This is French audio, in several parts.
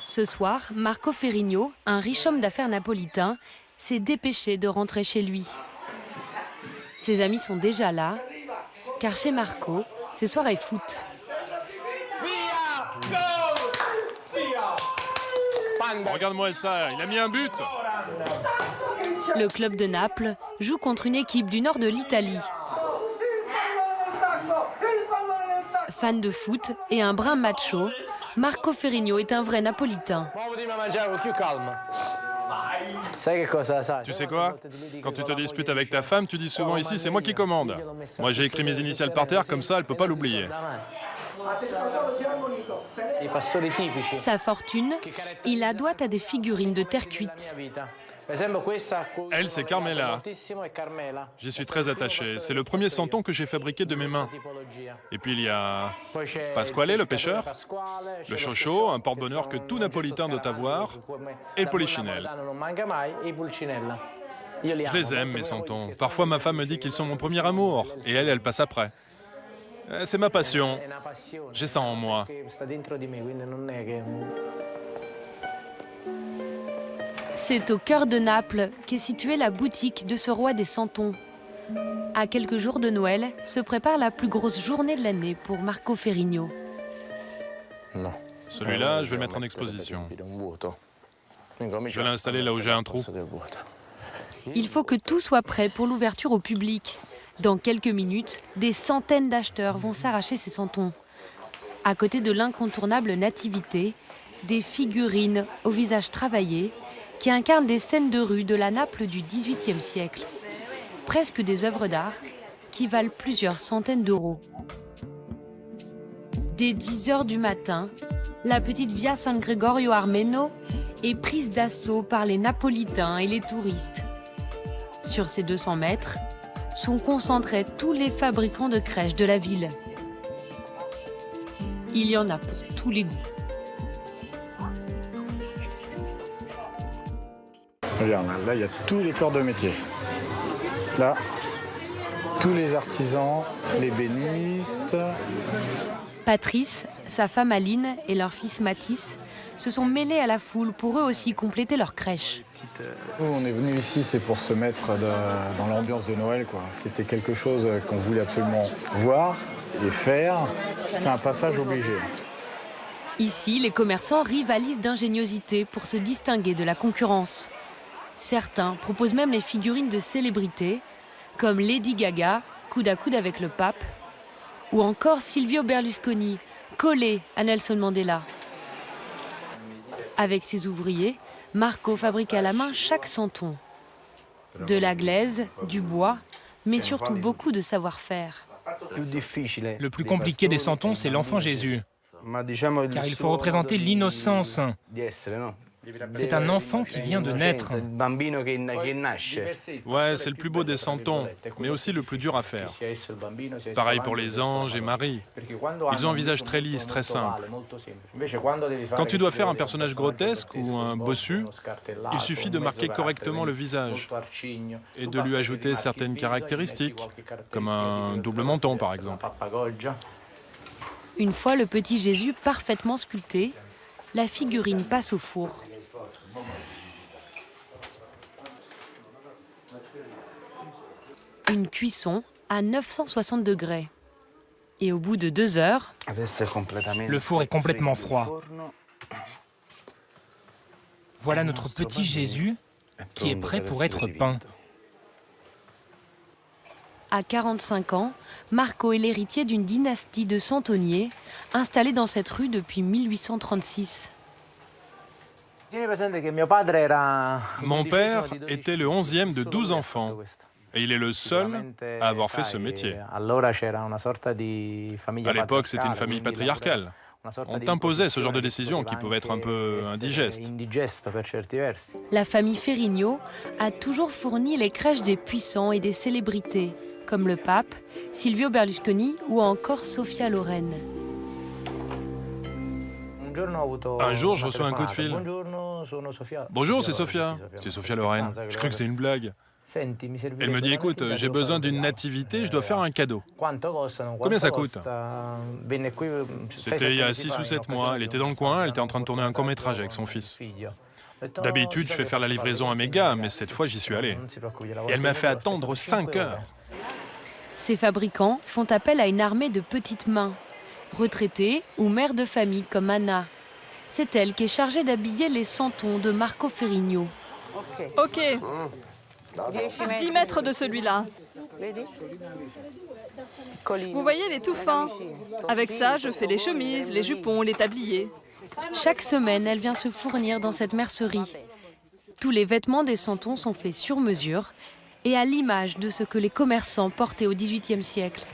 Ce soir, Marco Ferrigno, un riche homme d'affaires napolitain, s'est dépêché de rentrer chez lui. Ses amis sont déjà là, car chez Marco, c'est soirée foot. Regarde-moi ça, il a mis un but. Le club de Naples joue contre une équipe du nord de l'Italie. Fan de foot et un brin macho, Marco Ferrigno est un vrai napolitain. Tu sais quoi? Quand tu te disputes avec ta femme, tu dis souvent ici, c'est moi qui commande. Moi, j'ai écrit mes initiales par terre, comme ça, elle peut pas l'oublier. Sa fortune, il la doit à des figurines de terre cuite. Elle, c'est Carmela. J'y suis très attaché. C'est le premier santon que j'ai fabriqué de mes mains. Et puis il y a Pasquale, le pêcheur, le chocho, un porte-bonheur que tout Napolitain doit avoir, et le polichinelle. Je les aime, mes santons. Parfois, ma femme me dit qu'ils sont mon premier amour, et elle, elle passe après. C'est ma passion. J'ai ça en moi. C'est au cœur de Naples qu'est située la boutique de ce roi des santons. À quelques jours de Noël, se prépare la plus grosse journée de l'année pour Marco Ferrigno. Celui-là, je vais le mettre en exposition. Je vais l'installer là où j'ai un trou. Il faut que tout soit prêt pour l'ouverture au public. Dans quelques minutes, des centaines d'acheteurs vont s'arracher ces santons. À côté de l'incontournable nativité, des figurines au visage travaillé qui incarnent des scènes de rue de la Naples du XVIIIe siècle. Presque des œuvres d'art qui valent plusieurs centaines d'euros. Dès 10 h du matin, la petite Via San Gregorio Armeno est prise d'assaut par les Napolitains et les touristes. Sur ces 200 mètres, sont concentrés tous les fabricants de crèches de la ville. Il y en a pour tous les goûts. Regarde, là, il y a tous les corps de métier. Là, tous les artisans, les bénistes. Patrice, sa femme Aline et leur fils Mathis se sont mêlés à la foule pour eux aussi compléter leur crèche. Nous, on est venu ici, c'est pour se mettre dans l'ambiance de Noël, quoi. C'était quelque chose qu'on voulait absolument voir et faire. C'est un passage obligé. Ici, les commerçants rivalisent d'ingéniosité pour se distinguer de la concurrence. Certains proposent même les figurines de célébrités, comme Lady Gaga, coude à coude avec le pape, ou encore Silvio Berlusconi, collé à Nelson Mandela. Avec ses ouvriers, Marco fabrique à la main chaque santon. De la glaise, du bois, mais surtout beaucoup de savoir-faire. Le plus compliqué des santons, c'est l'enfant Jésus, car il faut représenter l'innocence. C'est un enfant qui vient de naître. Ouais, c'est le plus beau des santons, mais aussi le plus dur à faire. Pareil pour les anges et Marie. Ils ont un visage très lisse, très simple. Quand tu dois faire un personnage grotesque ou un bossu, il suffit de marquer correctement le visage et de lui ajouter certaines caractéristiques, comme un double menton par exemple. Une fois le petit Jésus parfaitement sculpté, la figurine passe au four. Une cuisson à 960 degrés. Et au bout de 2 heures, Le four est complètement froid. Voilà notre petit Jésus qui est prêt pour être peint. à 45 ans, Marco est l'héritier d'une dynastie de santonniers installée dans cette rue depuis 1836. Mon père était le 11e de 12 enfants. Et il est le seul à avoir fait ce métier. À l'époque, c'était une famille patriarcale. On t'imposait ce genre de décision qui pouvait être un peu indigeste. La famille Ferrigno a toujours fourni les crèches des puissants et des célébrités, comme le pape, Silvio Berlusconi ou encore Sophia Loren. Un jour, je reçois un coup de fil. Bonjour, c'est Sophia. C'est Sophia Loren. Je crois que c'était une blague. Elle me dit, écoute, j'ai besoin d'une nativité, je dois faire un cadeau. Combien ça coûte? C'était il y a 6 ou 7 mois, elle était dans le coin, elle était en train de tourner un court-métrage avec son fils. D'habitude, je fais faire la livraison à mes gars, mais cette fois, j'y suis allé. Et elle m'a fait attendre 5 heures. Ces fabricants font appel à une armée de petites mains, retraitées ou mères de famille comme Anna. C'est elle qui est chargée d'habiller les santons de Marco Ferrigno. Ok. 10 mètres de celui-là. Vous voyez, il est tout fin. Avec ça, je fais les chemises, les jupons, les tabliers. Chaque semaine, elle vient se fournir dans cette mercerie. Tous les vêtements des santons sont faits sur mesure et à l'image de ce que les commerçants portaient au XVIIIe siècle.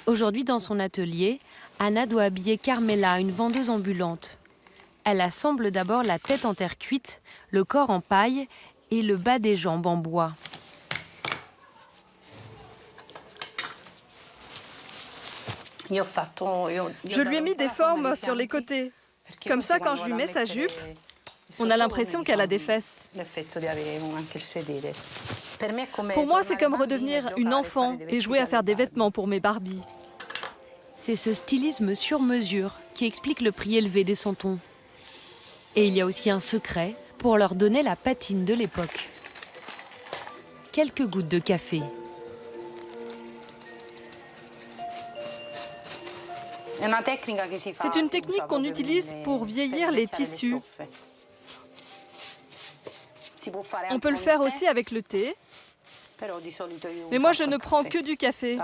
Aujourd'hui, dans son atelier, Anna doit habiller Carmela, une vendeuse ambulante. Elle assemble d'abord la tête en terre cuite, le corps en paille et le bas des jambes en bois. Je lui ai mis des formes sur les côtés. Comme ça, quand je lui mets sa jupe, on a l'impression qu'elle a des fesses. Pour moi, c'est comme redevenir une enfant et jouer à faire des vêtements pour mes Barbies. C'est ce stylisme sur mesure qui explique le prix élevé des santons. Et il y a aussi un secret pour leur donner la patine de l'époque. Quelques gouttes de café. C'est une technique qu'on utilise pour vieillir les tissus. On peut le faire aussi avec le thé. Mais moi, je ne prends que du café.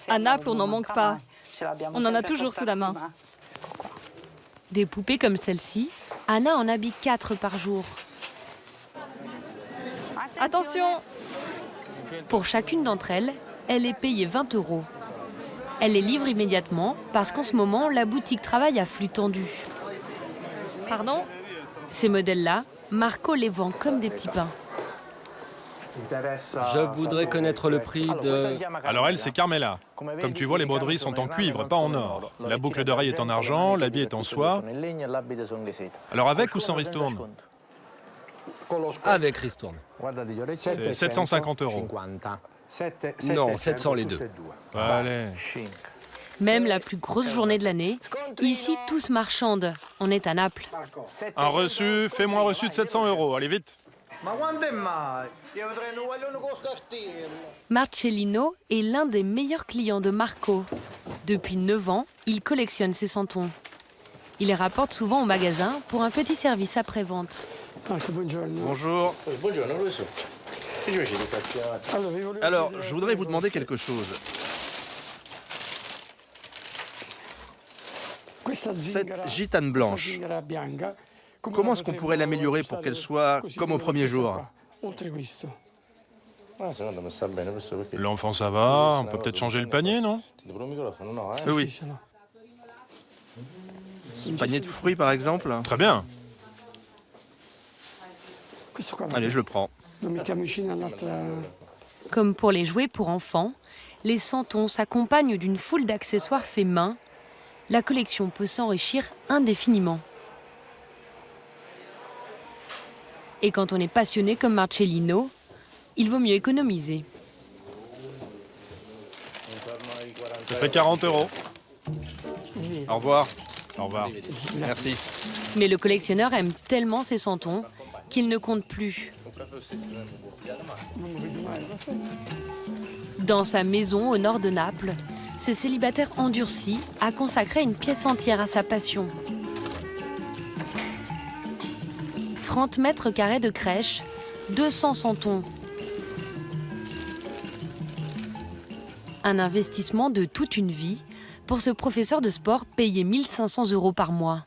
À Naples, on n'en manque pas. On en a toujours sous la main. Des poupées comme celle-ci, Anna en habille 4 par jour. Attention! Pour chacune d'entre elles, elle est payée 20 €. Elle les livre immédiatement parce qu'en ce moment, la boutique travaille à flux tendu. Pardon? Ces modèles-là, Marco les vend comme des petits pains. Je voudrais connaître le prix de... Alors elle, c'est Carmela. Comme tu vois, les broderies sont en cuivre, pas en or. La boucle d'oreille est en argent, l'habit est en soie. Alors avec ou sans ristourne? Avec ristourne. C'est 750 €. Non, 700 les deux. Allez. Même la plus grosse journée de l'année, ici tous marchandent. On est à Naples. Un reçu, fais-moi un reçu de 700 €, allez vite. Marcellino est l'un des meilleurs clients de Marco. Depuis 9 ans, il collectionne ses santons. Il les rapporte souvent au magasin pour un petit service après-vente. Bonjour. Alors, je voudrais vous demander quelque chose. Cette gitane blanche, comment est-ce qu'on pourrait l'améliorer pour qu'elle soit comme au premier jour? L'enfant, ça va, on peut peut-être changer le panier, non? Oui. Panier de fruits, par exemple? Très bien. Allez, je le prends. Comme pour les jouets pour enfants, les santons s'accompagnent d'une foule d'accessoires faits main. La collection peut s'enrichir indéfiniment. Et quand on est passionné comme Marcellino, il vaut mieux économiser. Ça fait 40 €. Au revoir. Au revoir. Merci. Mais le collectionneur aime tellement ses santons qu'il ne compte plus. Dans sa maison au nord de Naples, ce célibataire endurci a consacré une pièce entière à sa passion. 30 mètres carrés de crèche, 200 santons. Un investissement de toute une vie pour ce professeur de sport payé 1 500 € par mois.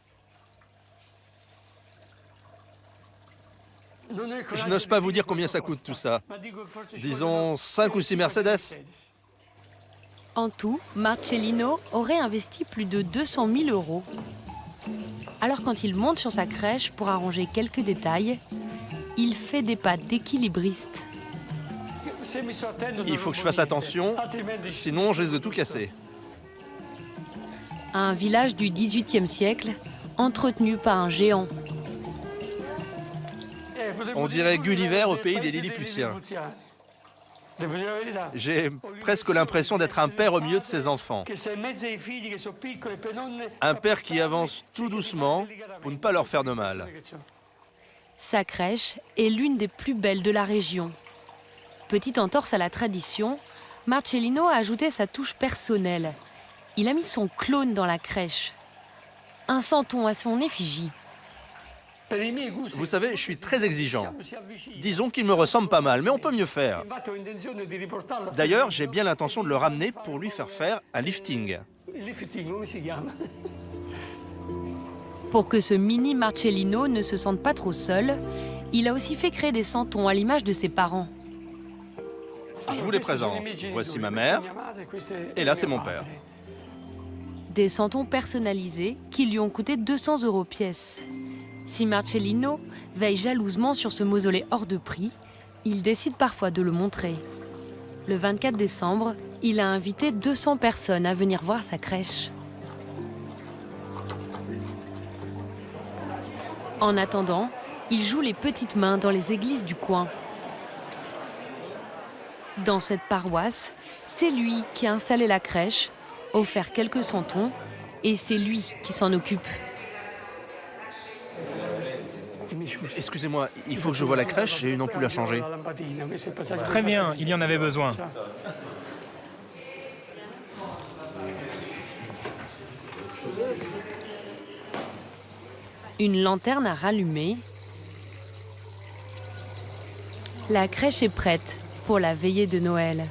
Je n'ose pas vous dire combien ça coûte tout ça. Disons 5 ou 6 Mercedes. En tout, Marcellino aurait investi plus de 200 000 €. Alors quand il monte sur sa crèche pour arranger quelques détails, il fait des pas d'équilibriste. Il faut que je fasse attention, sinon je risque de tout casser. Un village du XVIIIe siècle, entretenu par un géant. On dirait Gulliver au pays des Lilliputiens. J'ai presque l'impression d'être un père au milieu de ses enfants. Un père qui avance tout doucement pour ne pas leur faire de mal. Sa crèche est l'une des plus belles de la région. Petite entorse à la tradition, Marcellino a ajouté sa touche personnelle. Il a mis son clone dans la crèche. Un santon à son effigie. Vous savez, je suis très exigeant. Disons qu'il me ressemble pas mal, mais on peut mieux faire. D'ailleurs, j'ai bien l'intention de le ramener pour lui faire un lifting. Pour que ce mini Marcellino ne se sente pas trop seul, il a aussi fait créer des santons à l'image de ses parents. Je vous les présente. Voici ma mère, et là c'est mon père. Des santons personnalisés qui lui ont coûté 200 € pièce. Si Marcellino veille jalousement sur ce mausolée hors de prix, il décide parfois de le montrer. Le 24 décembre, il a invité 200 personnes à venir voir sa crèche. En attendant, il joue les petites mains dans les églises du coin. Dans cette paroisse, c'est lui qui a installé la crèche, offert quelques santons, et c'est lui qui s'en occupe. Excusez-moi, il faut que je voie la crèche, j'ai une ampoule à changer. Très bien, il y en avait besoin. Une lanterne à rallumer. La crèche est prête pour la veillée de Noël.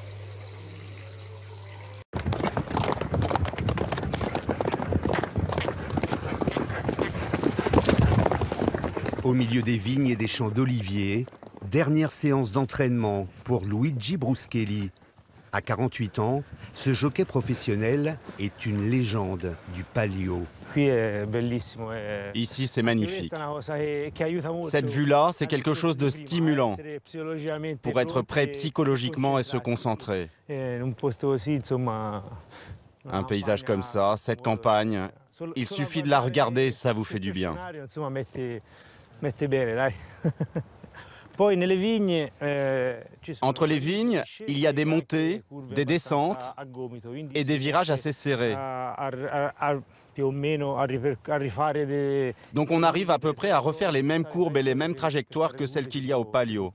Au milieu des vignes et des champs d'oliviers, dernière séance d'entraînement pour Luigi Bruschelli. À 48 ans, ce jockey professionnel est une légende du Palio. Ici, c'est magnifique. Cette vue-là, c'est quelque chose de stimulant pour être prêt psychologiquement et se concentrer. Un paysage comme ça, cette campagne, il suffit de la regarder, ça vous fait du bien. Entre les vignes, il y a des montées, des descentes et des virages assez serrés. Donc on arrive à peu près à refaire les mêmes courbes et les mêmes trajectoires que celles qu'il y a au Palio.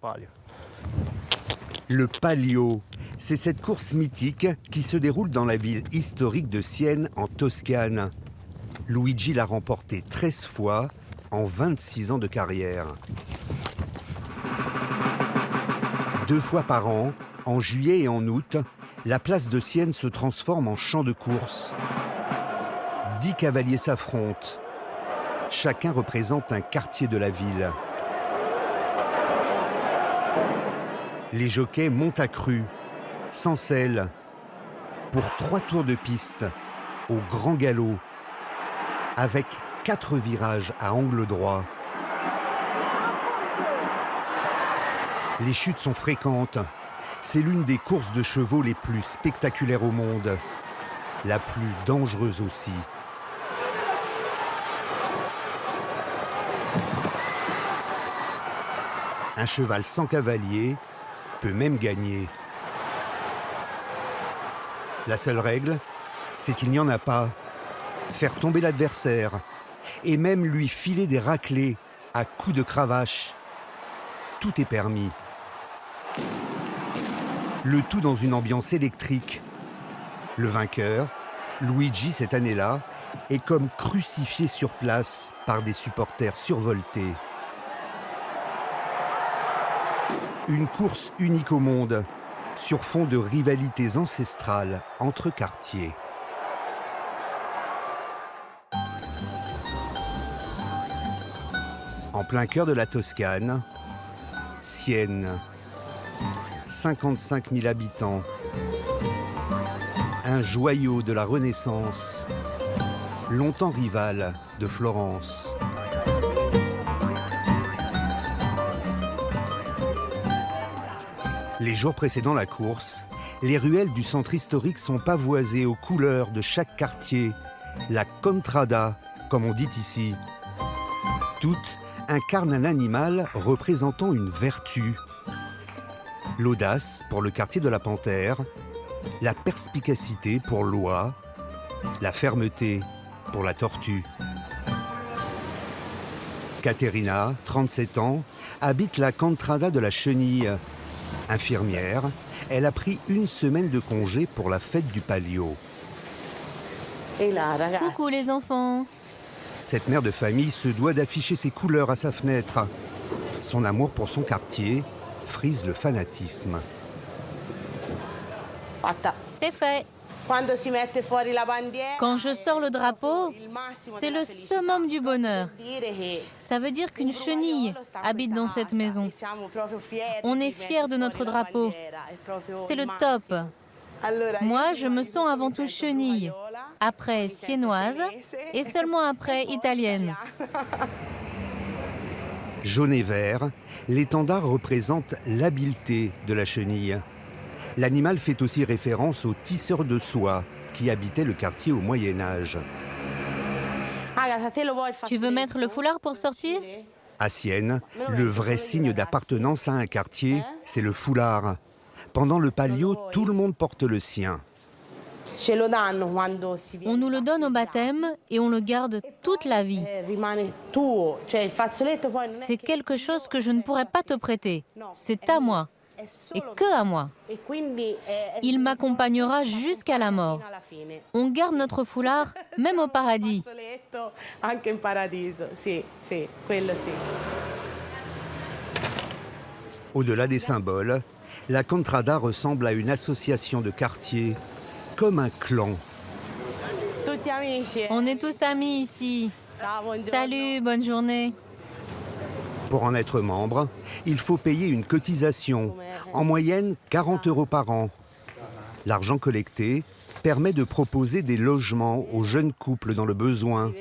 Le Palio, c'est cette course mythique qui se déroule dans la ville historique de Sienne, en Toscane. Luigi l'a remporté 13 fois en 26 ans de carrière. 2 fois par an, en juillet et en août, la place de Sienne se transforme en champ de course. 10 cavaliers s'affrontent. Chacun représente un quartier de la ville. Les jockeys montent à cru, sans selle, pour 3 tours de piste, au grand galop, avec 4 virages à angle droit. Les chutes sont fréquentes. C'est l'une des courses de chevaux les plus spectaculaires au monde. La plus dangereuse aussi. Un cheval sans cavalier peut même gagner. La seule règle, c'est qu'il n'y en a pas. Faire tomber l'adversaire et même lui filer des raclées à coups de cravache. Tout est permis. Le tout dans une ambiance électrique. Le vainqueur, Luigi, cette année-là, est comme crucifié sur place par des supporters survoltés. Une course unique au monde, sur fond de rivalités ancestrales entre quartiers. En plein cœur de la Toscane, Sienne, 55 000 habitants, un joyau de la Renaissance, longtemps rival de Florence. Les jours précédant la course, les ruelles du centre historique sont pavoisées aux couleurs de chaque quartier, la contrada, comme on dit ici. Toutes incarne un animal représentant une vertu. L'audace pour le quartier de la Panthère, la perspicacité pour l'oie, la fermeté pour la tortue. Caterina, 37 ans, habite la Contrada de la Chenille. Infirmière, elle a pris une semaine de congé pour la fête du Palio. Coucou les enfants. Cette mère de famille se doit d'afficher ses couleurs à sa fenêtre. Son amour pour son quartier frise le fanatisme. C'est fait. Quand je sors le drapeau, c'est le summum du bonheur. Ça veut dire qu'une chenille habite dans cette maison. On est fiers de notre drapeau. C'est le top. Moi, je me sens avant tout chenille, après siennoise et seulement après italienne. Jaune et vert, l'étendard représente l'habileté de la chenille. L'animal fait aussi référence aux tisseurs de soie qui habitaient le quartier au Moyen-Âge. Tu veux mettre le foulard pour sortir? À Sienne, le vrai signe d'appartenance à un quartier, c'est le foulard. Pendant le Palio, tout le monde porte le sien. On nous le donne au baptême et on le garde toute la vie. C'est quelque chose que je ne pourrais pas te prêter. C'est à moi. Et que à moi. Il m'accompagnera jusqu'à la mort. On garde notre foulard, même au paradis. Au-delà des symboles, la Contrada ressemble à une association de quartier, comme un clan. On est tous amis ici. Salut, bonne journée. Pour en être membre, il faut payer une cotisation, en moyenne 40 € par an. L'argent collecté permet de proposer des logements aux jeunes couples dans le besoin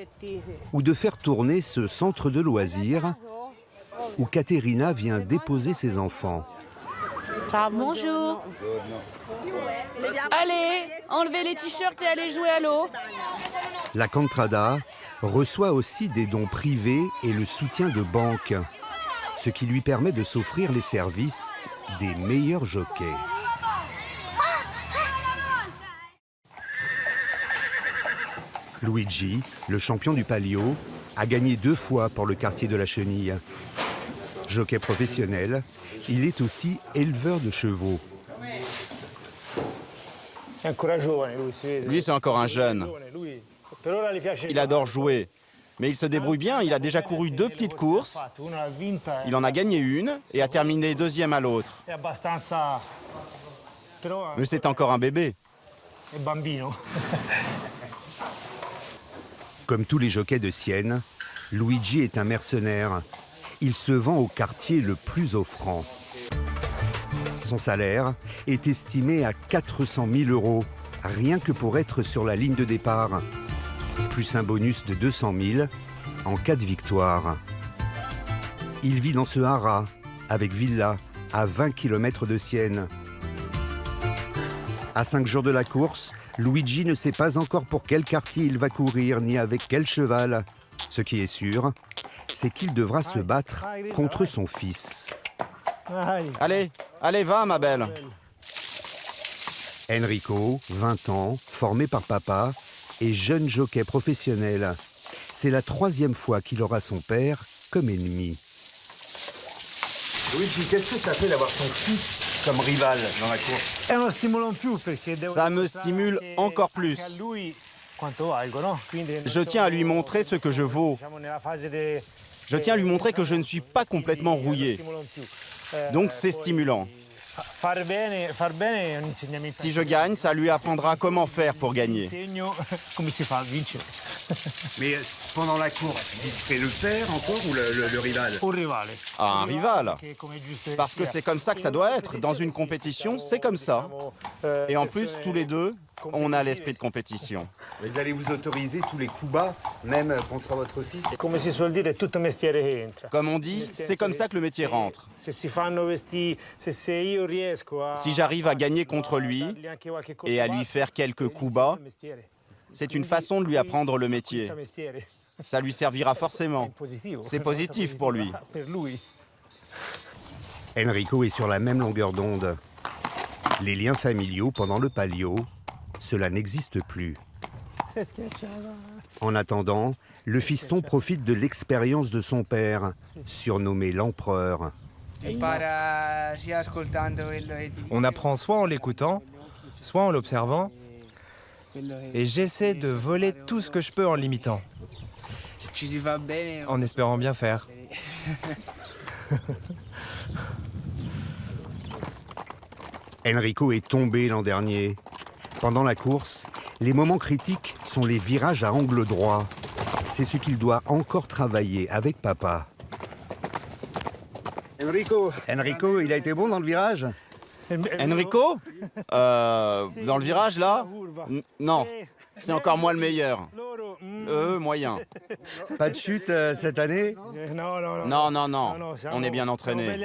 ou de faire tourner ce centre de loisirs où Caterina vient déposer ses enfants. Bonjour. Allez, enlevez les t-shirts et allez jouer à l'eau. La Contrada reçoit aussi des dons privés et le soutien de banques, ce qui lui permet de s'offrir les services des meilleurs jockeys. Luigi, le champion du Palio, a gagné 2 fois pour le quartier de la Chenille. Jockey professionnel, il est aussi éleveur de chevaux. Lui, c'est encore un jeune. Il adore jouer. Mais il se débrouille bien, il a déjà couru 2 petites courses. Il en a gagné une et a terminé 2e à l'autre. Mais c'est encore un bébé. Comme tous les jockeys de Sienne, Luigi est un mercenaire. Il se vend au quartier le plus offrant. Son salaire est estimé à 400 000 €, rien que pour être sur la ligne de départ. Plus un bonus de 200 000 en cas de victoire. Il vit dans ce haras, avec villa, à 20 km de Sienne. À 5 jours de la course, Luigi ne sait pas encore pour quel quartier il va courir, ni avec quel cheval. Ce qui est sûr, c'est qu'il devra se battre contre son fils. Allez, allez, va, ma belle. Enrico, 20 ans, formé par papa, et jeune jockey professionnel. C'est la 3e fois qu'il aura son père comme ennemi. Luigi, qu'est-ce que ça fait d'avoir son fils comme rival dans la course? Ça me stimule encore plus. Je tiens à lui montrer ce que je vaux. Je tiens à lui montrer que je ne suis pas complètement rouillé. Donc c'est stimulant. Si je gagne, ça lui apprendra comment faire pour gagner. Mais pendant la course, vous ferez le père encore ou le rival? Ah, un rival. Parce que c'est comme ça que ça doit être. Dans une compétition, c'est comme ça. Et en plus, tous les deux, on a l'esprit de compétition. Vous allez vous autoriser tous les coups bas, même contre votre fils? Comme on dit, c'est comme ça que le métier rentre. Si j'arrive à gagner contre lui et à lui faire quelques coups bas, c'est une façon de lui apprendre le métier. Ça lui servira forcément. C'est positif pour lui. Enrico est sur la même longueur d'onde. Les liens familiaux pendant le palio, cela n'existe plus. En attendant, le fiston profite de l'expérience de son père, surnommé l'empereur. On apprend soit en l'écoutant, soit en l'observant, et j'essaie de voler tout ce que je peux en l'imitant, en espérant bien faire. Enrico est tombé l'an dernier. Pendant la course, les moments critiques sont les virages à angle droit. C'est ce qu'il doit encore travailler avec papa. Enrico, il a été bon dans le virage? Enrico dans le virage, là? Non, c'est encore moi le meilleur. Moyen. Pas de chute cette année? Non, on est bien entraîné.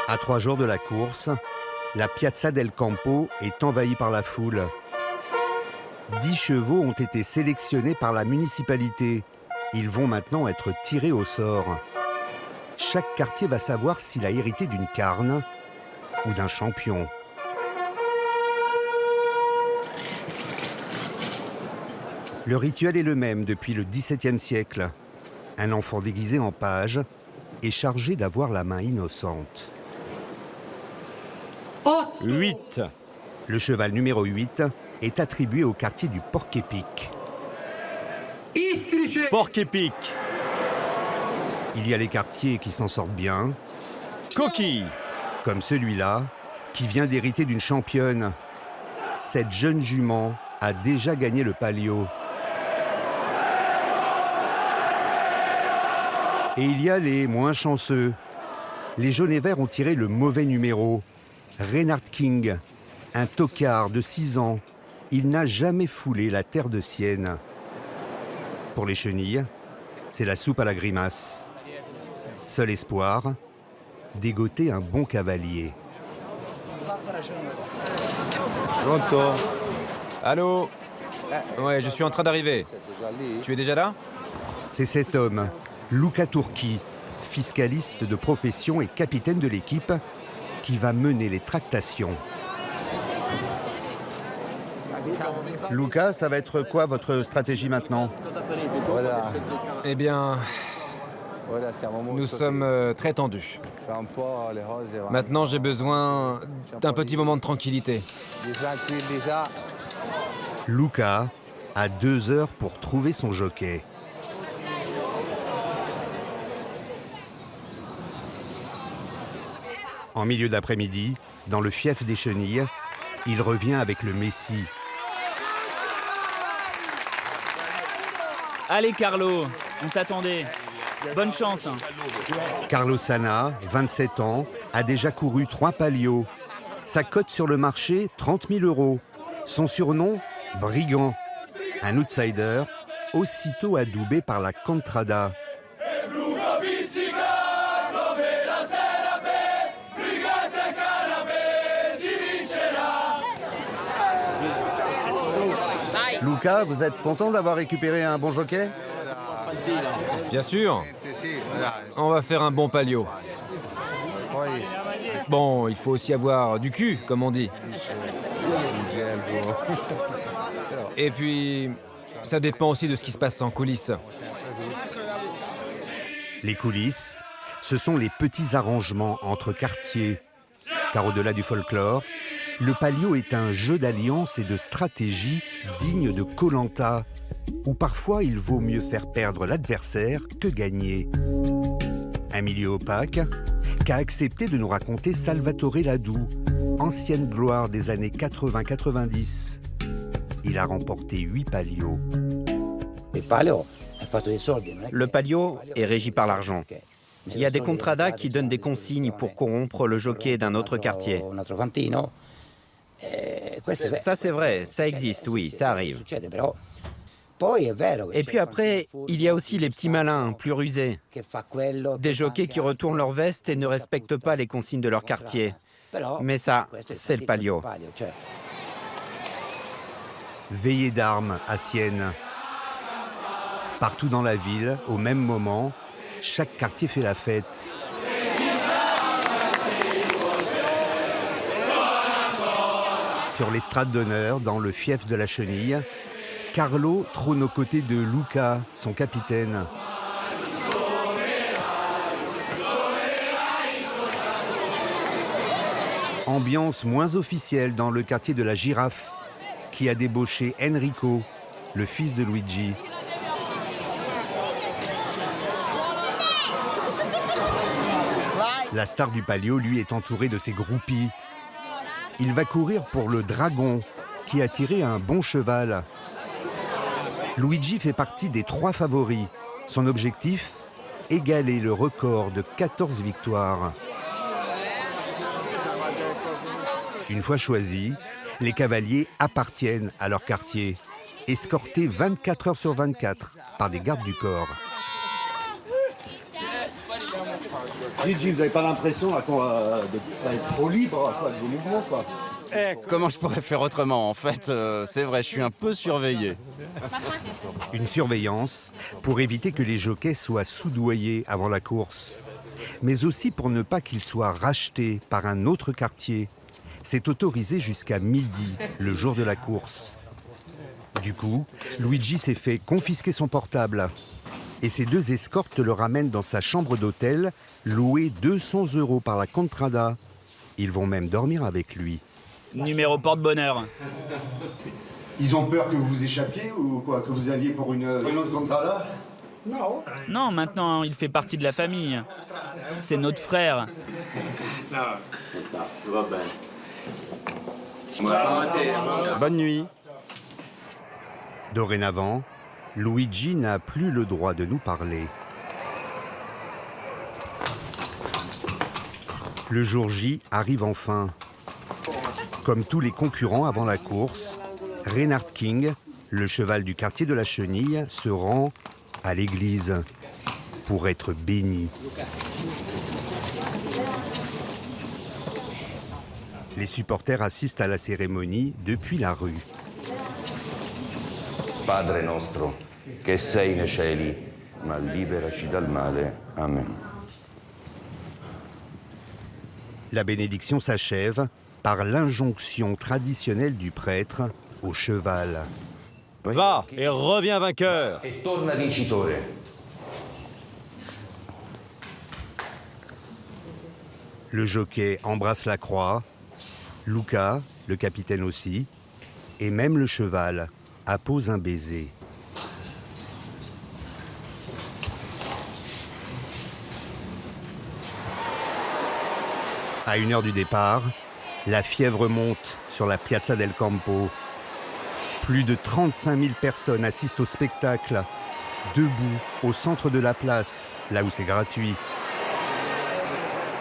À 3 jours de la course, la Piazza del Campo est envahie par la foule. 10 chevaux ont été sélectionnés par la municipalité. Ils vont maintenant être tirés au sort. Chaque quartier va savoir s'il a hérité d'une carne ou d'un champion. Le rituel est le même depuis le XVIIe siècle. Un enfant déguisé en page est chargé d'avoir la main innocente. 8. Le cheval numéro 8 est attribué au quartier du Porc-Épic. Porc-Épic. Il y a les quartiers qui s'en sortent bien. Coquille. Comme celui-là, qui vient d'hériter d'une championne. Cette jeune jument a déjà gagné le palio. Et il y a les moins chanceux. Les jaunes et verts ont tiré le mauvais numéro. Reynard King, un tocard de 6 ans, il n'a jamais foulé la terre de Sienne. Pour les chenilles, c'est la soupe à la grimace. Seul espoir, dégoter un bon cavalier. Pronto? Allô? Ouais, je suis en train d'arriver. Tu es déjà là? C'est cet homme, Luca Turchi, fiscaliste de profession et capitaine de l'équipe, qui va mener les tractations. Luca, ça va être quoi votre stratégie maintenant? Eh bien, nous sommes très tendus. Maintenant, j'ai besoin d'un petit moment de tranquillité. Luca a 2 heures pour trouver son jockey. En milieu d'après-midi, dans le fief des Chenilles, il revient avec le Messie. Allez Carlo, on t'attendait. Bonne chance. Carlo Sana, 27 ans, a déjà couru 3 palios. Sa cote sur le marché, 30 000 €. Son surnom, Brigand. Un outsider, aussitôt adoubé par la Contrada. Luca, vous êtes content d'avoir récupéré un bon jockey? Bien sûr. On va faire un bon palio. Bon, il faut aussi avoir du cul, comme on dit. Et puis, ça dépend aussi de ce qui se passe en coulisses. Les coulisses, ce sont les petits arrangements entre quartiers. Car au-delà du folklore, le palio est un jeu d'alliance et de stratégie digne de Koh-Lanta, où parfois il vaut mieux faire perdre l'adversaire que gagner. Un milieu opaque qu'a accepté de nous raconter Salvatore Ladou, ancienne gloire des années 80-90. Il a remporté 8 palios. Le palio est régi par l'argent. Il y a des contradas qui donnent des consignes pour corrompre le jockey d'un autre quartier. Ça c'est vrai, ça existe, oui, ça arrive. Et puis après, il y a aussi les petits malins, plus rusés. Des jockeys qui retournent leur veste et ne respectent pas les consignes de leur quartier. Mais ça, c'est le Palio. Veillée d'armes à Sienne. Partout dans la ville, au même moment, chaque quartier fait la fête. Sur l'estrade d'honneur, dans le fief de la Chenille, Carlo trône aux côtés de Luca, son capitaine. Ambiance moins officielle dans le quartier de la Girafe, qui a débauché Enrico, le fils de Luigi. La star du Palio, lui, est entouré de ses groupies. Il va courir pour le Dragon, qui a tiré un bon cheval. Luigi fait partie des 3 favoris. Son objectif, égaler le record de 14 victoires. Une fois choisis, les cavaliers appartiennent à leur quartier, escortés 24 heures sur 24 par des gardes du corps. Gigi, vous n'avez pas l'impression d'être trop libre de vos mouvements, quoi? Comment je pourrais faire autrement? En fait, c'est vrai, je suis un peu surveillé. Une surveillance pour éviter que les jockeys soient soudoyés avant la course, mais aussi pour ne pas qu'ils soient rachetés par un autre quartier. C'est autorisé jusqu'à midi, le jour de la course. Du coup, Luigi s'est fait confisquer son portable. Et ses 2 escortes le ramènent dans sa chambre d'hôtel, louée 200 € par la Contrada. Ils vont même dormir avec lui. Numéro porte-bonheur. Ils ont peur que vous vous échappiez ou quoi? Que vous alliez pour une autre Contrada? Non, maintenant, il fait partie de la famille. C'est notre frère. Bonne nuit. Dorénavant, Luigi n'a plus le droit de nous parler. Le jour J arrive enfin. Comme tous les concurrents avant la course, Reynard King, le cheval du quartier de la Chenille, se rend à l'église pour être béni. Les supporters assistent à la cérémonie depuis la rue. Padre nostro, che sei nei cieli, ma liberaci dal male. Amen. La bénédiction s'achève par l'injonction traditionnelle du prêtre au cheval. Va et reviens vainqueur. E torna vincitore. Le jockey embrasse la croix, Luca, le capitaine aussi, et même le cheval appose un baiser. À 1 heure du départ, la fièvre monte sur la Piazza del Campo. Plus de 35 000 personnes assistent au spectacle, debout au centre de la place, là où c'est gratuit.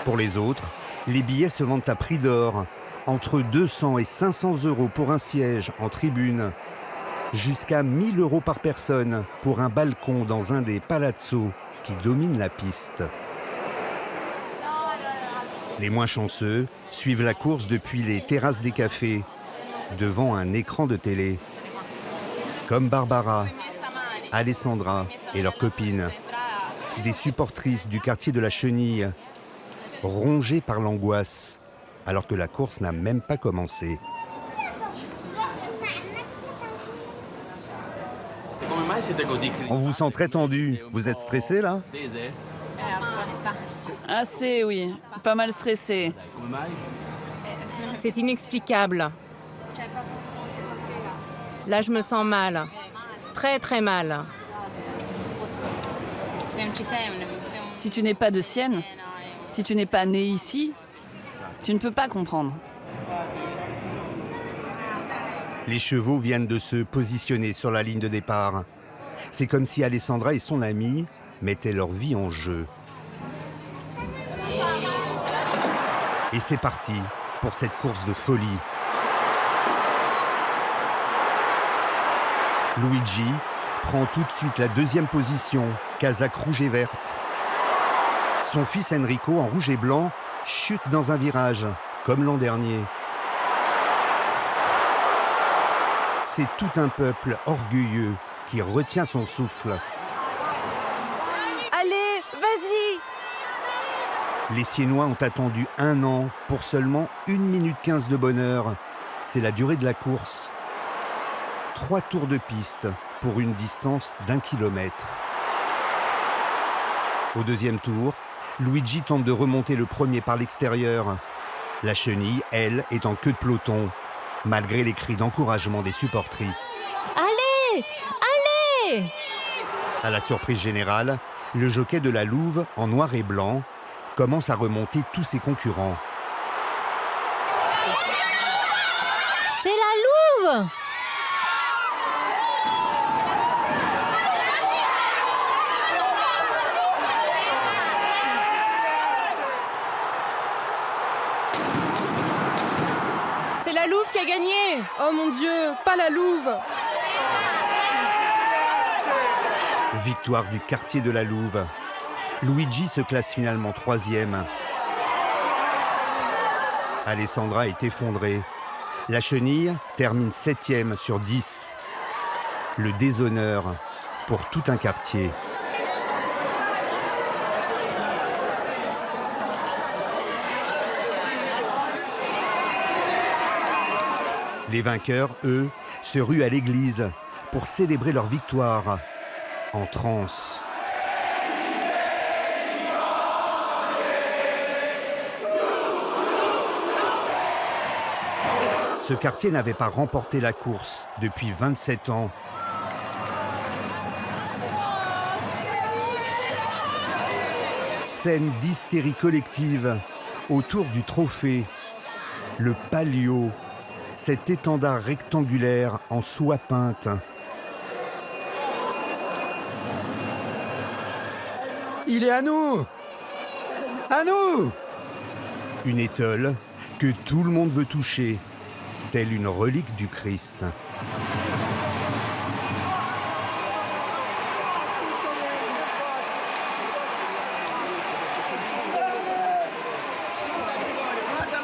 Pour les autres, les billets se vendent à prix d'or, entre 200 et 500 € pour un siège en tribune, jusqu'à 1 000 € par personne pour un balcon dans un des palazzos qui dominent la piste. Les moins chanceux suivent la course depuis les terrasses des cafés, devant un écran de télé. Comme Barbara, Alessandra et leurs copines, des supportrices du quartier de la Chenille, rongées par l'angoisse, alors que la course n'a même pas commencé. On vous sent très tendu. Vous êtes stressé là? Assez, oui. Pas mal stressé. C'est inexplicable. Là, je me sens mal. Très, très mal. Si tu n'es pas de Sienne, si tu n'es pas né ici, tu ne peux pas comprendre. Les chevaux viennent de se positionner sur la ligne de départ. C'est comme si Alessandra et son amie mettaient leur vie en jeu. Et c'est parti pour cette course de folie. Luigi prend tout de suite la deuxième position, casaque rouge et verte. Son fils Enrico, en rouge et blanc, chute dans un virage, comme l'an dernier. C'est tout un peuple orgueilleux qui retient son souffle. Allez, vas-y! Les Siennois ont attendu 1 an pour seulement 1 minute 15 de bonheur. C'est la durée de la course. 3 tours de piste pour une distance d'1 kilomètre. Au deuxième tour, Luigi tente de remonter le premier par l'extérieur. La chenille, elle, est en queue de peloton, malgré les cris d'encouragement des supportrices. Allez! Allez! À la surprise générale, le jockey de la Louve, en noir et blanc, commence à remonter tous ses concurrents. C'est la Louve! C'est la Louve qui a gagné! Oh mon Dieu, pas la Louve! Victoire du quartier de la Louve. Luigi se classe finalement 3e. Alessandra est effondrée. La chenille termine 7e sur 10. Le déshonneur pour tout un quartier. Les vainqueurs, eux, se ruent à l'église pour célébrer leur victoire en transe. Ce quartier n'avait pas remporté la course depuis 27 ans. Scène d'hystérie collective autour du trophée, le palio, cet étendard rectangulaire en soie peinte. Il est à nous! À nous! Une étole que tout le monde veut toucher, telle une relique du Christ.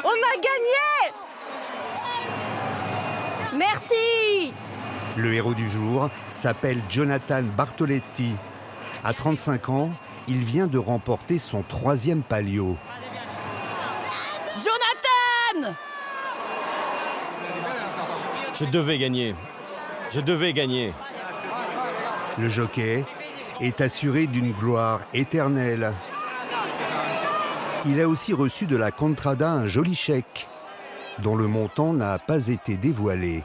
On a gagné! Merci! Le héros du jour s'appelle Jonathan Bartoletti. À 35 ans, il vient de remporter son 3e palio. Jonathan! Je devais gagner. Je devais gagner. Le jockey est assuré d'une gloire éternelle. Il a aussi reçu de la Contrada un joli chèque, dont le montant n'a pas été dévoilé.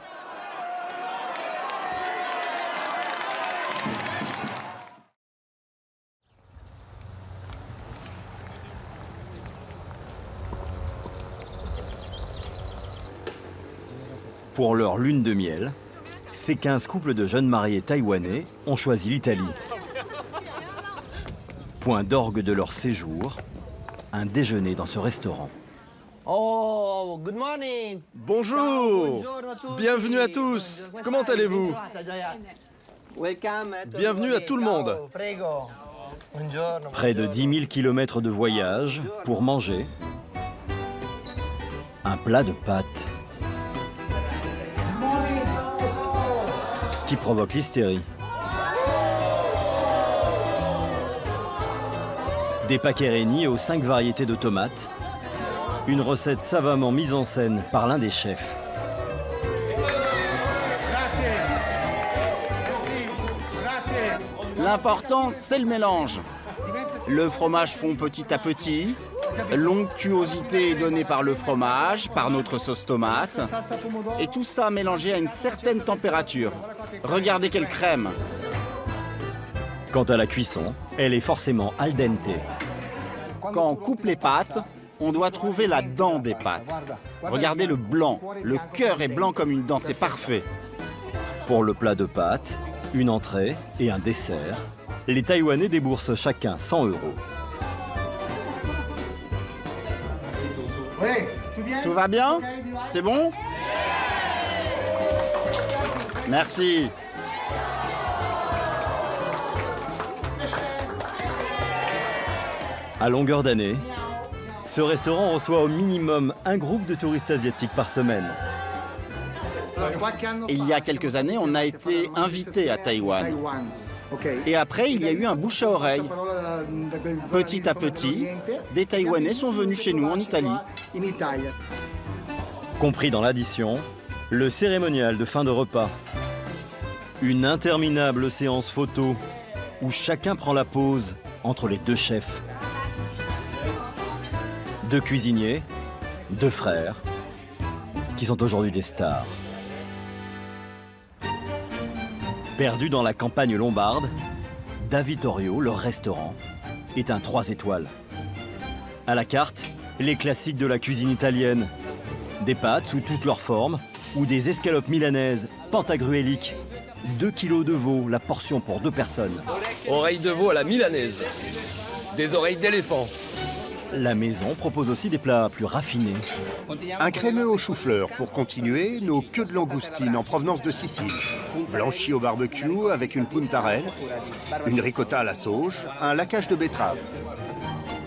Pour leur lune de miel, ces 15 couples de jeunes mariés taïwanais ont choisi l'Italie. Point d'orgue de leur séjour, un déjeuner dans ce restaurant. Oh, good morning. Bonjour. Bienvenue à tous. Comment allez-vous? Bienvenue à tout le monde. Près de 10 000 kilomètres de voyage pour manger un plat de pâtes qui provoque l'hystérie. Des paccherini aux 5 variétés de tomates. Une recette savamment mise en scène par l'un des chefs. L'important, c'est le mélange. Le fromage fond petit à petit. L'onctuosité est donnée par le fromage, par notre sauce tomate. Et tout ça mélangé à une certaine température. Regardez quelle crème! Quant à la cuisson, elle est forcément al dente. Quand on coupe les pâtes, on doit trouver la dent des pâtes. Regardez le blanc. Le cœur est blanc comme une dent, c'est parfait. Pour le plat de pâtes, une entrée et un dessert, les Taïwanais déboursent chacun 100 €. Tout va bien? C'est bon? Merci. À longueur d'année, ce restaurant reçoit au minimum un groupe de touristes asiatiques par semaine. Il y a quelques années, on a été invité à Taïwan. Et après, il y a eu un bouche à oreille. Petit à petit, des Taïwanais sont venus chez nous en Italie. Compris dans l'addition, le cérémonial de fin de repas. Une interminable séance photo où chacun prend la pose entre les deux chefs. 2 cuisiniers, 2 frères, qui sont aujourd'hui des stars. Perdu dans la campagne lombarde, Davitorio, le restaurant, est un 3 étoiles. À la carte, les classiques de la cuisine italienne. Des pâtes sous toutes leurs formes ou des escalopes milanaises pentagruéliques. 2 kilos de veau, la portion pour 2 personnes. Oreilles de veau à la milanaise. Des oreilles d'éléphant. La maison propose aussi des plats plus raffinés. Un crémeux au chou-fleur pour continuer, nos queues de langoustine en provenance de Sicile. Blanchies au barbecue avec une puntarelle, une ricotta à la sauge, un laquage de betterave.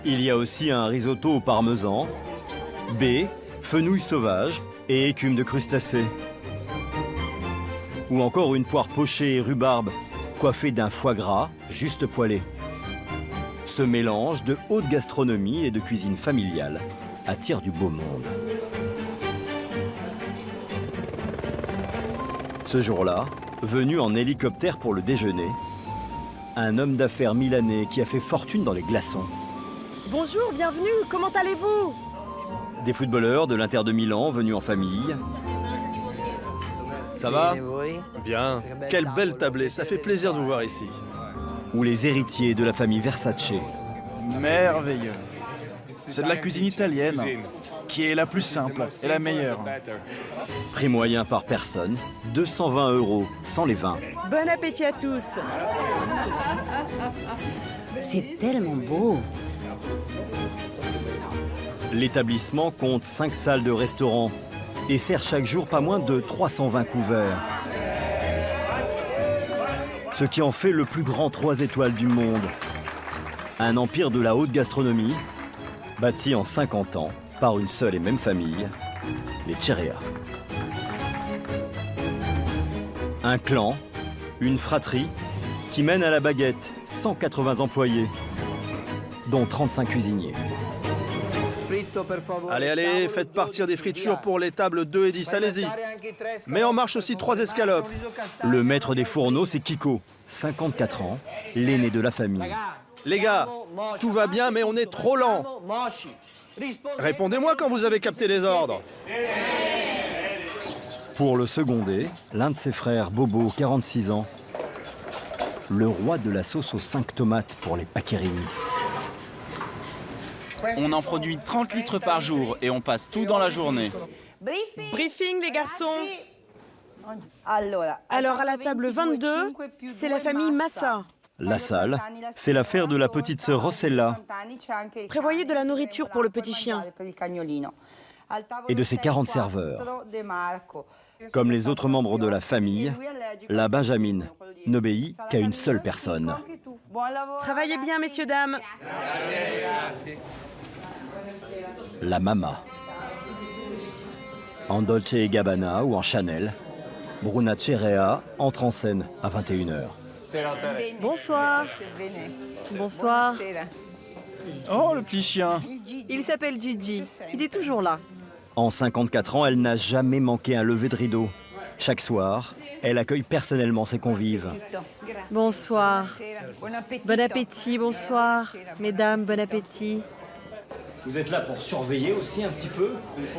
Il y a aussi un risotto au parmesan, baies, fenouil sauvage et écume de crustacés. Ou encore une poire pochée et rhubarbe, coiffée d'un foie gras juste poêlé. Ce mélange de haute gastronomie et de cuisine familiale attire du beau monde. Ce jour-là, venu en hélicoptère pour le déjeuner, un homme d'affaires milanais qui a fait fortune dans les glaçons. Bonjour, bienvenue, comment allez-vous? Des footballeurs de l'Inter de Milan venus en famille. Ça va? Bien. Quelle belle tablée, ça fait plaisir de vous voir ici. Ou les héritiers de la famille Versace. Merveilleux. C'est de la cuisine italienne, qui est la plus simple et la meilleure. Prix moyen par personne, 220 € sans les vins. Bon appétit à tous. C'est tellement beau. L'établissement compte 5 salles de restaurant et sert chaque jour pas moins de 320 couverts. Ce qui en fait le plus grand 3 étoiles du monde. Un empire de la haute gastronomie, bâti en 50 ans par une seule et même famille, les Cherea. Un clan, une fratrie, qui mène à la baguette 180 employés, dont 35 cuisiniers. Allez, allez, faites partir des fritures pour les tables 2 et 10, allez-y. Mais en marche aussi 3 escalopes. Le maître des fourneaux, c'est Kiko, 54 ans, l'aîné de la famille. Les gars, tout va bien, mais on est trop lent. Répondez-moi quand vous avez capté les ordres. Pour le seconder, l'un de ses frères, Bobo, 46 ans, le roi de la sauce aux 5 tomates pour les paccherini. On en produit 30 litres par jour et on passe tout dans la journée. Briefing les garçons. Alors à la table 22, c'est la famille Massa. La salle, c'est l'affaire de la petite sœur Rossella. Prévoyez de la nourriture pour le petit chien. Et de ses 40 serveurs. Comme les autres membres de la famille, la Benjamine n'obéit qu'à une seule personne. Travaillez bien, messieurs, dames. La Mama. En Dolce & Gabbana ou en Chanel, Bruna Cherea entre en scène à 21h. Bonsoir. Bonsoir. Oh, le petit chien. Il s'appelle Gigi. Il est toujours là. En 54 ans, elle n'a jamais manqué un lever de rideau. Chaque soir, elle accueille personnellement ses convives. Bonsoir. Bon appétit, bonsoir. Mesdames, bon appétit. Vous êtes là pour surveiller aussi un petit peu?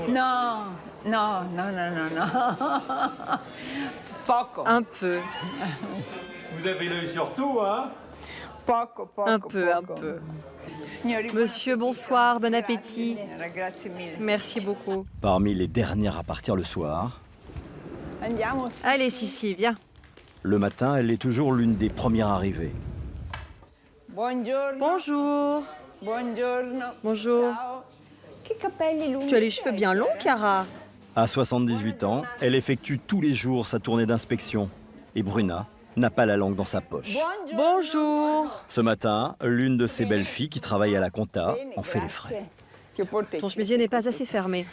Non, non, non, non, non, non. Poco. Un peu. Vous avez l'œil sur tout, hein? Poco, poco, un peu, un peu. Monsieur, bonsoir, bon appétit. Merci beaucoup. Parmi les dernières à partir le soir. Allez, Sissi, viens. Le matin, elle est toujours l'une des premières arrivées. Bonjour. Bonjour. Tu as les cheveux bien longs, Cara. À 78 ans, elle effectue tous les jours sa tournée d'inspection. Et Bruna n'a pas la langue dans sa poche. Bonjour. Ce matin, l'une de ses belles-filles qui travaille à la compta en fait les frais. Ton chemisier n'est pas assez fermé.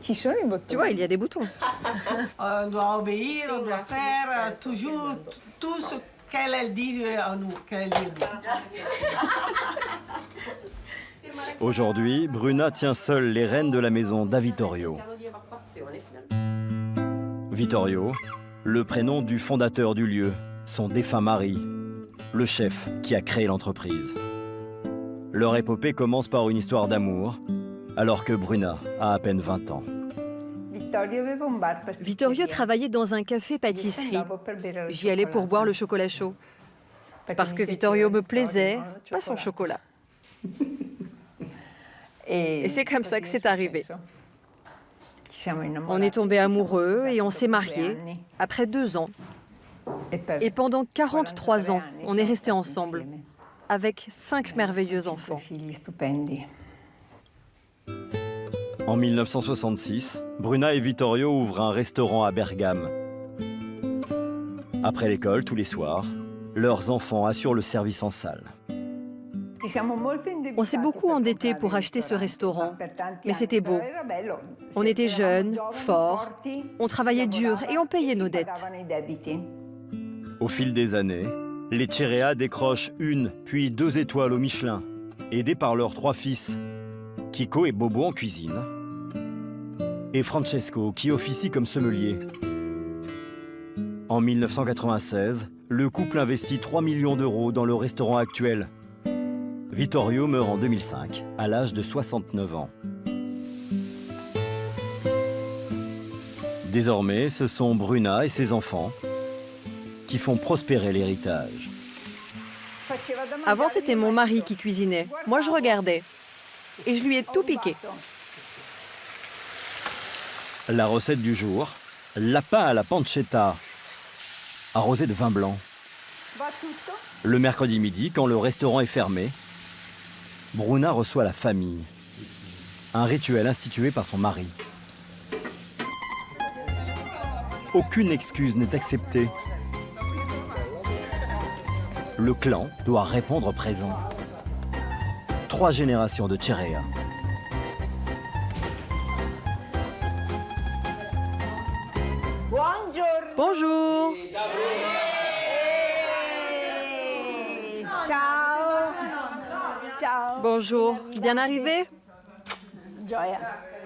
Tu vois, il y a des boutons. On doit obéir, on doit faire toujours tout ce qu'elle dit à nous. Aujourd'hui, Bruna tient seule les rênes de la maison d'Avittorio. Vittorio, le prénom du fondateur du lieu, son défunt mari, le chef qui a créé l'entreprise. Leur épopée commence par une histoire d'amour, alors que Bruna a à peine 20 ans. Vittorio travaillait dans un café-pâtisserie. J'y allais pour boire le chocolat chaud. Parce que Vittorio me plaisait, pas son chocolat. Et c'est comme ça que c'est arrivé. On est tombés amoureux et on s'est mariés après 2 ans. Et pendant 43 ans, on est restés ensemble, avec 5 merveilleux enfants. En 1966, Bruna et Vittorio ouvrent un restaurant à Bergame. Après l'école, tous les soirs, leurs enfants assurent le service en salle. On s'est beaucoup endettés pour acheter ce restaurant, mais c'était beau. On était jeunes, forts, on travaillait dur et on payait nos dettes. Au fil des années, les Cerea décrochent 1 puis 2 étoiles au Michelin, aidés par leurs 3 fils, Chico et Bobo en cuisine, et Francesco qui officie comme sommelier. En 1996, le couple investit 3 millions d'euros dans le restaurant actuel. Vittorio meurt en 2005, à l'âge de 69 ans. Désormais, ce sont Bruna et ses enfants qui font prospérer l'héritage. Avant, c'était mon mari qui cuisinait. Moi, je regardais. Et je lui ai tout piqué. La recette du jour, lapin à la pancetta, arrosé de vin blanc. Le mercredi midi, quand le restaurant est fermé, Bruna reçoit la famille. Un rituel institué par son mari. Aucune excuse n'est acceptée. Le clan doit répondre présent. 3 générations de Cerea. Bonjour. Bonjour. Bien arrivé?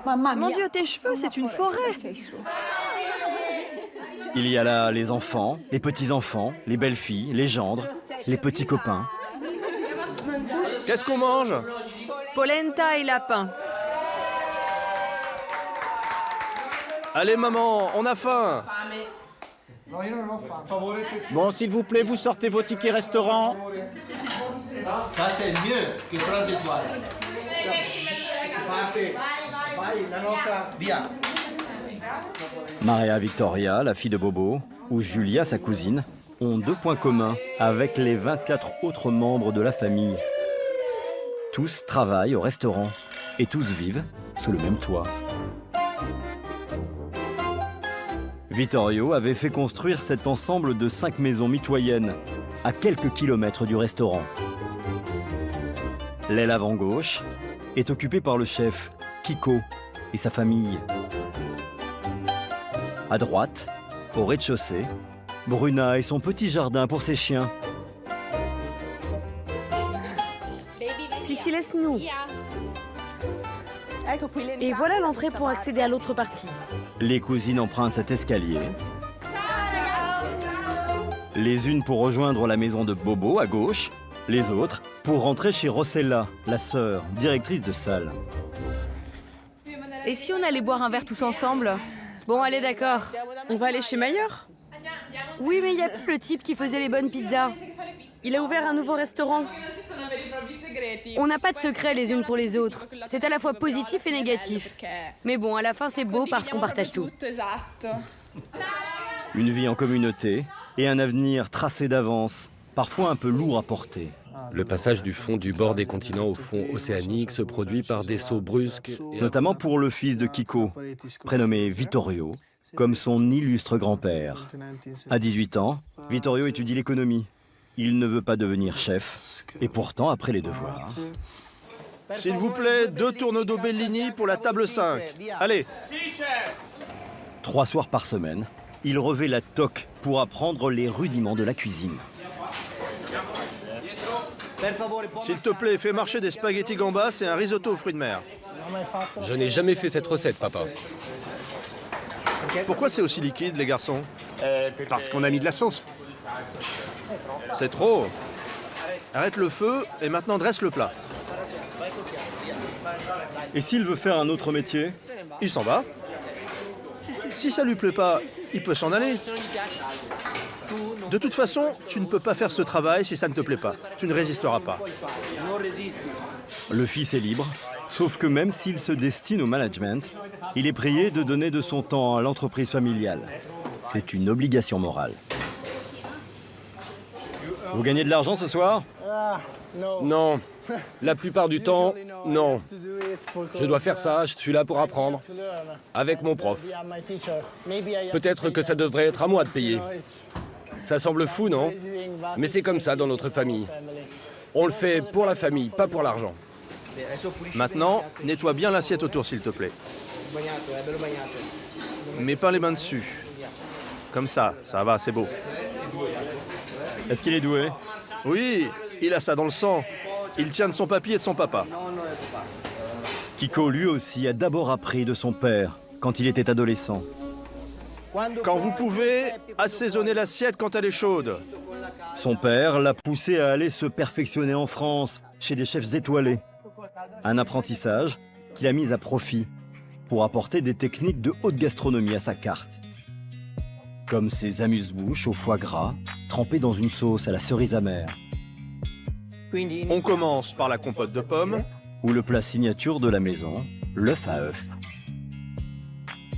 Mon Dieu, tes cheveux, c'est une forêt. Il y a là les enfants, les petits-enfants, les belles-filles, les gendres, les petits copains. Qu'est-ce qu'on mange? Polenta et lapin. Allez maman, on a faim. Bon, s'il vous plaît, vous sortez vos tickets restaurant. Ça, c'est mieux que 3 étoiles. Maria Victoria, la fille de Bobo, ou Julia, sa cousine, ont 2 points communs avec les 24 autres membres de la famille. Tous travaillent au restaurant et tous vivent sous le même toit. Vittorio avait fait construire cet ensemble de 5 maisons mitoyennes à quelques kilomètres du restaurant. L'aile avant gauche est occupée par le chef, Chico, et sa famille. À droite, au rez-de-chaussée, Bruna et son petit jardin pour ses chiens. Sissi, laisse-nous. Et voilà l'entrée pour accéder à l'autre partie. Les cousines empruntent cet escalier. Les unes pour rejoindre la maison de Bobo à gauche, les autres pour rentrer chez Rossella, la sœur, directrice de salle. Et si on allait boire un verre tous ensemble? Bon, allez, d'accord. On va aller chez Mayer? Oui, mais il n'y a plus le type qui faisait les bonnes pizzas. Il a ouvert un nouveau restaurant. On n'a pas de secret les unes pour les autres. C'est à la fois positif et négatif. Mais bon, à la fin, c'est beau parce qu'on partage tout. Une vie en communauté et un avenir tracé d'avance, parfois un peu lourd à porter. Le passage du fond du bord des continents au fond océanique se produit par des sauts brusques. Notamment pour le fils de Chico, prénommé Vittorio, comme son illustre grand-père. À 18 ans, Vittorio étudie l'économie. Il ne veut pas devenir chef, et pourtant, après les devoirs... S'il vous plaît, 2 tourneaux d'eau Bellini pour la table 5. Allez. 3 soirs par semaine, il revêt la toque pour apprendre les rudiments de la cuisine. S'il te plaît, fais marcher des spaghettis gambas et un risotto aux fruits de mer. Je n'ai jamais fait cette recette, papa. Pourquoi c'est aussi liquide, les garçons? Parce qu'on a mis de la sauce. C'est trop. Arrête le feu et maintenant dresse le plat. Et s'il veut faire un autre métier? Il s'en va. Si ça lui plaît pas, il peut s'en aller. De toute façon, tu ne peux pas faire ce travail si ça ne te plaît pas. Tu ne résisteras pas. Le fils est libre, sauf que même s'il se destine au management, il est prié de donner de son temps à l'entreprise familiale. C'est une obligation morale. Vous gagnez de l'argent ce soir? Non. La plupart du temps, non. Je dois faire ça, je suis là pour apprendre. Avec mon prof. Peut-être que ça devrait être à moi de payer. Ça semble fou, non? Mais c'est comme ça dans notre famille. On le fait pour la famille, pas pour l'argent. Maintenant, nettoie bien l'assiette autour, s'il te plaît. Mets pas les mains dessus. Comme ça va, c'est beau. Est-ce qu'il est doué? Oui, il a ça dans le sang. Il tient de son papy et de son papa. Kiko, lui aussi, a d'abord appris de son père, quand il était adolescent. Quand vous pouvez, assaisonner l'assiette quand elle est chaude. Son père l'a poussé à aller se perfectionner en France, chez des chefs étoilés. Un apprentissage qu'il a mis à profit pour apporter des techniques de haute gastronomie à sa carte. Comme ses amuse-bouches au foie gras, trempés dans une sauce à la cerise amère. On commence par la compote de pommes. Ou le plat signature de la maison, l'œuf à œuf.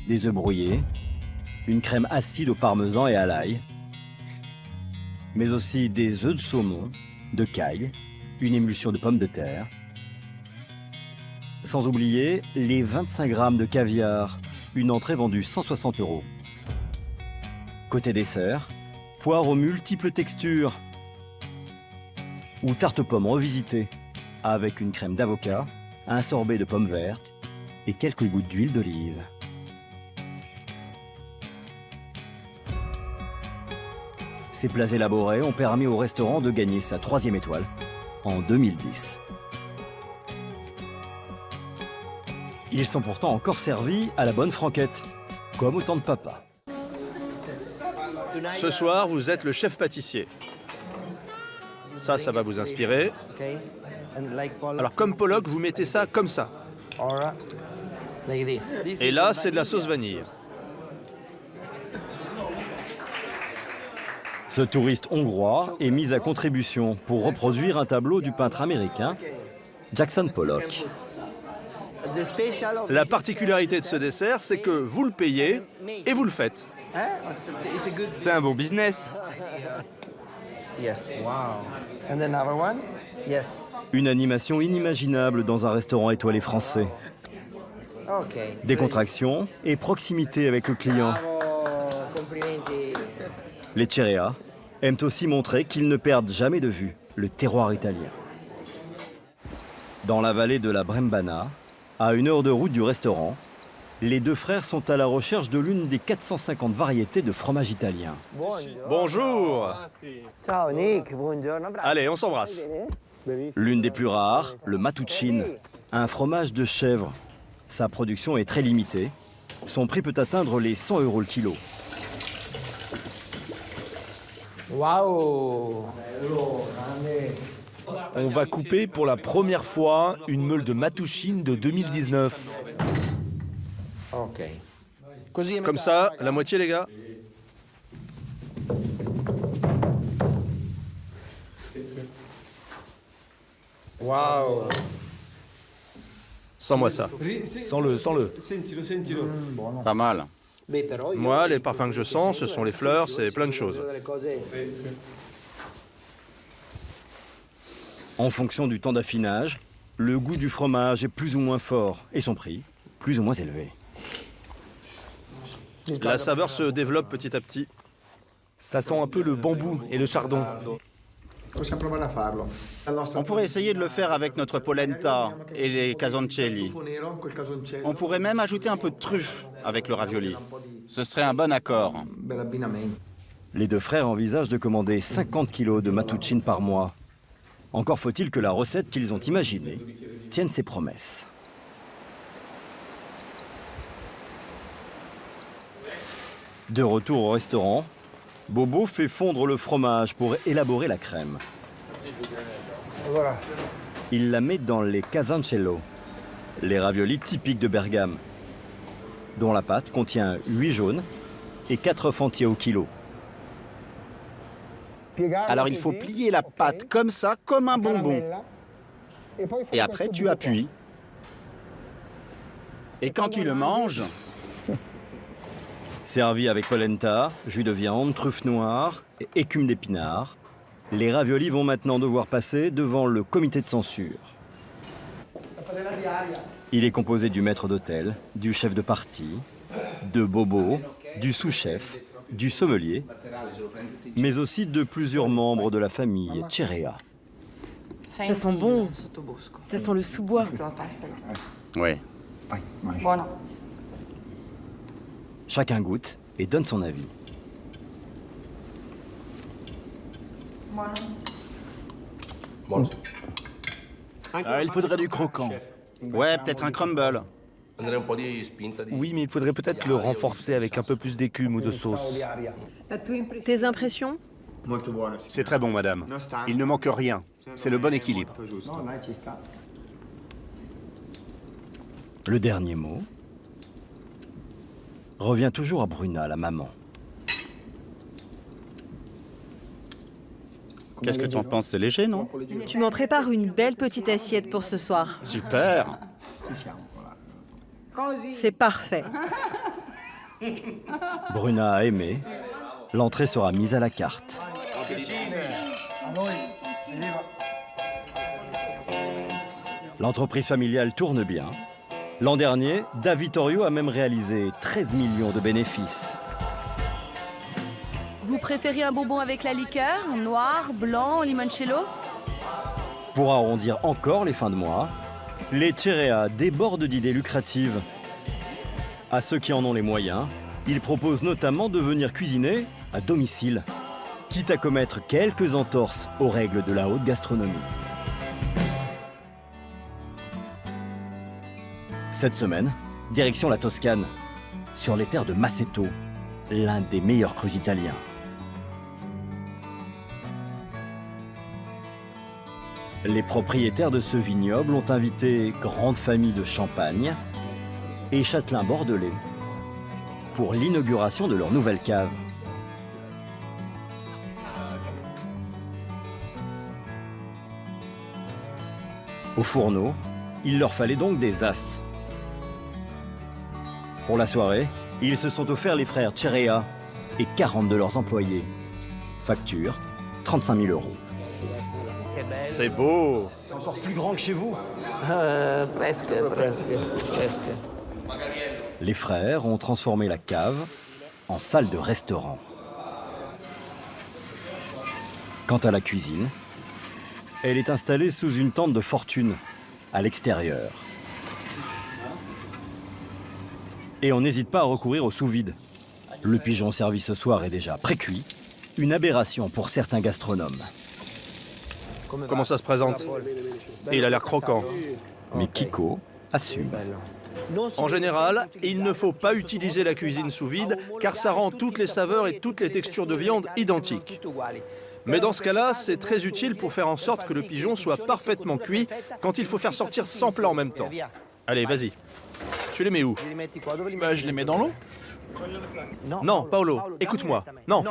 Des œufs brouillés, une crème acide au parmesan et à l'ail, mais aussi des œufs de saumon, de caille, une émulsion de pommes de terre, sans oublier les 25 grammes de caviar, une entrée vendue 160 €. Côté dessert, poire aux multiples textures, ou tarte aux pommes revisitée, avec une crème d'avocat, un sorbet de pommes vertes et quelques gouttes d'huile d'olive. Ces plats élaborés ont permis au restaurant de gagner sa 3e étoile en 2010. Ils sont pourtant encore servis à la bonne franquette, comme au temps de papa. Ce soir, vous êtes le chef pâtissier. Ça va vous inspirer. Alors comme Pollock, vous mettez ça comme ça. Et là, c'est de la sauce vanille. Ce touriste hongrois est mis à contribution pour reproduire un tableau du peintre américain Jackson Pollock. La particularité de ce dessert, c'est que vous le payez et vous le faites. C'est un bon business. Une animation inimaginable dans un restaurant étoilé français. Décontraction et proximité avec le client. Les Cerea aiment aussi montrer qu'ils ne perdent jamais de vue le terroir italien. Dans la vallée de la Brembana, à 1 heure de route du restaurant, les deux frères sont à la recherche de l'une des 450 variétés de fromage italien. Bonjour. Allez, on s'embrasse. L'une des plus rares, le Mattuccine, un fromage de chèvre. Sa production est très limitée. Son prix peut atteindre les 100 € le kilo. Waouh! On va couper pour la première fois une meule de Mattuccine de 2019. Comme ça, la moitié, les gars. Waouh! Sens-moi ça. Sens-le, sens-le. Pas mal. Moi, les parfums que je sens, ce sont les fleurs, c'est plein de choses. En fonction du temps d'affinage, le goût du fromage est plus ou moins fort et son prix plus ou moins élevé. La saveur se développe petit à petit. Ça sent un peu le bambou et le chardon. On pourrait essayer de le faire avec notre polenta et les casoncelli. On pourrait même ajouter un peu de truffe avec le ravioli. Ce serait un bon accord. Les deux frères envisagent de commander 50 kilos de matouchine par mois. Encore faut-il que la recette qu'ils ont imaginée tienne ses promesses. De retour au restaurant, Bobo fait fondre le fromage pour élaborer la crème. Il la met dans les casoncello, les raviolis typiques de Bergame, dont la pâte contient 8 jaunes et 4 œufs entiers au kilo. Alors il faut plier la pâte comme ça, comme un bonbon. Et après tu appuies. Et quand tu le manges... Servi avec polenta, jus de viande, truffe noire et écume d'épinards, les raviolis vont maintenant devoir passer devant le comité de censure. Il est composé du maître d'hôtel, du chef de partie, de Bobo, du sous-chef, du sommelier, mais aussi de plusieurs membres de la famille Cerea. Ça sent bon. Ça sent le sous-bois. Oui. Chacun goûte et donne son avis. Il faudrait du croquant. Ouais, peut-être un crumble. Oui, mais il faudrait peut-être le renforcer avec un peu plus d'écume ou de sauce. Tes impressions? C'est très bon, madame. Il ne manque rien. C'est le bon équilibre. Le dernier mot revient toujours à Bruna, la maman. Qu'est-ce que tu en penses? C'est léger, non? Tu m'en prépares une belle petite assiette pour ce soir. Super. C'est parfait. Bruna a aimé. L'entrée sera mise à la carte. L'entreprise familiale tourne bien. L'an dernier, Davitorio a même réalisé 13 millions de bénéfices. Vous préférez un bonbon avec la liqueur? Noir, blanc, limoncello? Pour arrondir encore les fins de mois, les Cerea débordent d'idées lucratives. À ceux qui en ont les moyens, ils proposent notamment de venir cuisiner à domicile, quitte à commettre quelques entorses aux règles de la haute gastronomie. Cette semaine, direction la Toscane, sur les terres de Masseto, l'un des meilleurs crus italiens. Les propriétaires de ce vignoble ont invité grande famille de Champagne et châtelains bordelais pour l'inauguration de leur nouvelle cave. Au fourneau, il leur fallait donc des as. Pour la soirée, ils se sont offerts les frères Cerea et 40 de leurs employés. Facture, 35 000 €. C'est beau. Encore plus grand que chez vous. Presque. Les frères ont transformé la cave en salle de restaurant. Quant à la cuisine, elle est installée sous une tente de fortune, à l'extérieur. Et on n'hésite pas à recourir au sous-vide. Le pigeon servi ce soir est déjà pré-cuit, une aberration pour certains gastronomes. Comment ça se présente? Et il a l'air croquant. Mais Kiko assume. En général, il ne faut pas utiliser la cuisine sous vide car ça rend toutes les saveurs et toutes les textures de viande identiques. Mais dans ce cas-là, c'est très utile pour faire en sorte que le pigeon soit parfaitement cuit quand il faut faire sortir 100 plats en même temps. Allez, vas-y. Tu les mets où? Je les mets dans l'eau. Non, Paolo, écoute-moi. Non.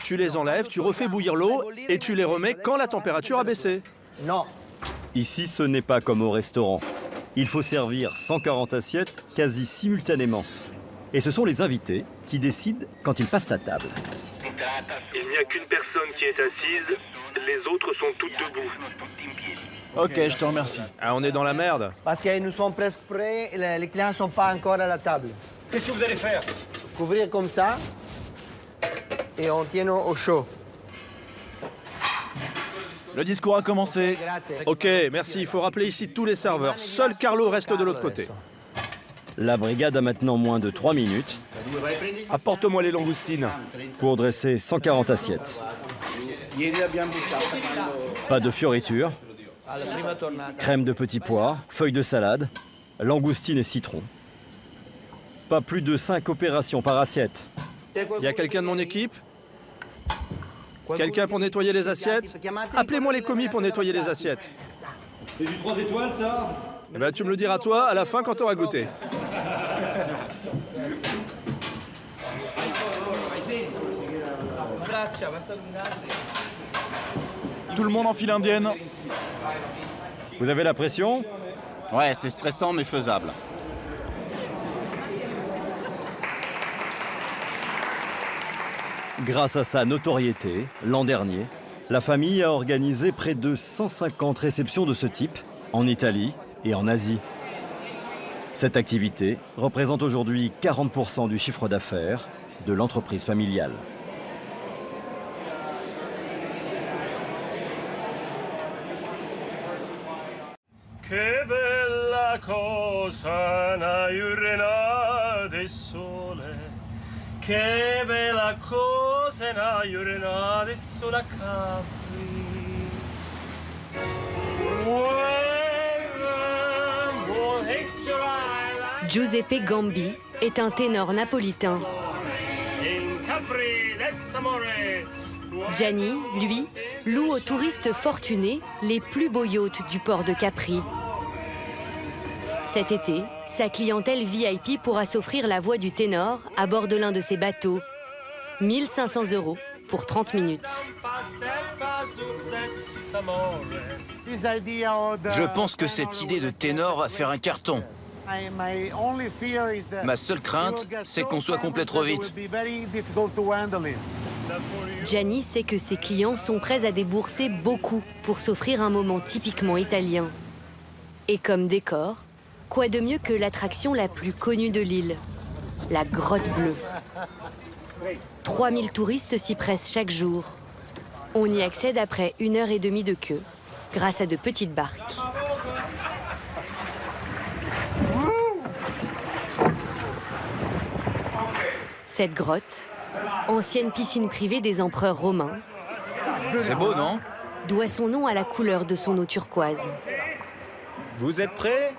Tu les enlèves, tu refais bouillir l'eau et tu les remets quand la température a baissé. Non. Ici, ce n'est pas comme au restaurant. Il faut servir 140 assiettes quasi simultanément. Et ce sont les invités qui décident quand ils passent à table. Il n'y a qu'une personne qui est assise, les autres sont toutes debout. Ok, je te remercie. Ah, on est dans la merde. Parce que nous sommes presque prêts, les clients ne sont pas encore à la table. Qu'est-ce que vous allez faire? couvrir comme ça et on tient au chaud. Le discours a commencé. Ok, merci. Il faut rappeler ici tous les serveurs. Seul Carlo reste de l'autre côté. La brigade a maintenant moins de 3 minutes. Apporte-moi les langoustines. Pour dresser 140 assiettes. Pas de fioritures. Crème de petits pois, feuilles de salade, langoustines et citron. Pas plus de 5 opérations par assiette. Il y a quelqu'un de mon équipe? Quelqu'un pour nettoyer les assiettes? Appelez-moi les commis pour nettoyer les assiettes. C'est du 3 étoiles, ça? Eh ben, tu me le diras toi à la fin quand tu auras goûté. Tout le monde en file indienne. Vous avez la pression? Ouais, c'est stressant mais faisable. Grâce à sa notoriété, l'an dernier, la famille a organisé près de 150 réceptions de ce type en Italie et en Asie. Cette activité représente aujourd'hui 40% du chiffre d'affaires de l'entreprise familiale. Che bella cosa una giornata di sole. Che bella cosa una giornata di sole a Capri. Giuseppe Gambi est un ténor napolitain. Gianni, lui, loue aux touristes fortunés les plus beaux yachts du port de Capri. Cet été, sa clientèle VIP pourra s'offrir la voix du ténor à bord de l'un de ses bateaux. 1 500 € pour 30 minutes. Je pense que cette idée de ténor va faire un carton. Ma seule crainte, c'est qu'on soit complet trop vite. Gianni sait que ses clients sont prêts à débourser beaucoup pour s'offrir un moment typiquement italien. Et comme décor, quoi de mieux que l'attraction la plus connue de l'île, la Grotte Bleue. 3000 touristes s'y pressent chaque jour. On y accède après 1h30 de queue, grâce à de petites barques. Cette grotte, ancienne piscine privée des empereurs romains, c'est beau, non? Doit son nom à la couleur de son eau turquoise. Vous êtes prêts?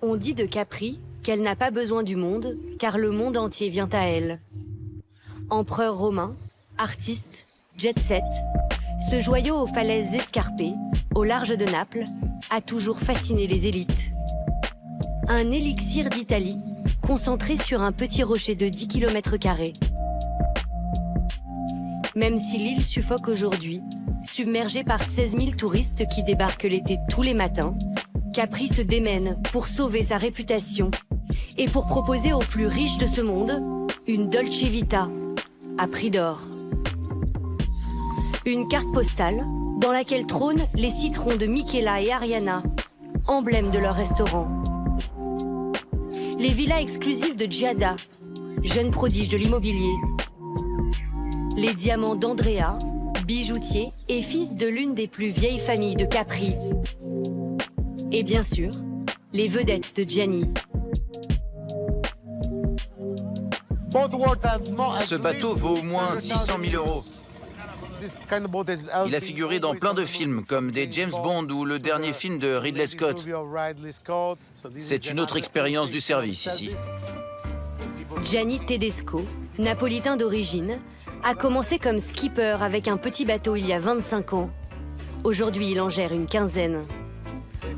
On dit de Capri qu'elle n'a pas besoin du monde, car le monde entier vient à elle. Empereur romain, artiste, jet-set, ce joyau aux falaises escarpées, au large de Naples, a toujours fasciné les élites. Un élixir d'Italie, concentré sur un petit rocher de 10 km². Même si l'île suffoque aujourd'hui, submergée par 16 000 touristes qui débarquent l'été tous les matins, Capri se démène pour sauver sa réputation et pour proposer aux plus riches de ce monde une Dolce Vita à prix d'or. Une carte postale dans laquelle trônent les citrons de Michela et Ariana, emblèmes de leur restaurant. Les villas exclusives de Giada, jeune prodige de l'immobilier. Les diamants d'Andrea, bijoutier et fils de l'une des plus vieilles familles de Capri. Et bien sûr, les vedettes de Gianni. Ce bateau vaut au moins 600 000 €. Il a figuré dans plein de films, comme des James Bond ou le dernier film de Ridley Scott. C'est une autre expérience du service ici. Gianni Tedesco, napolitain d'origine, a commencé comme skipper avec un petit bateau il y a 25 ans. Aujourd'hui, il en gère une quinzaine.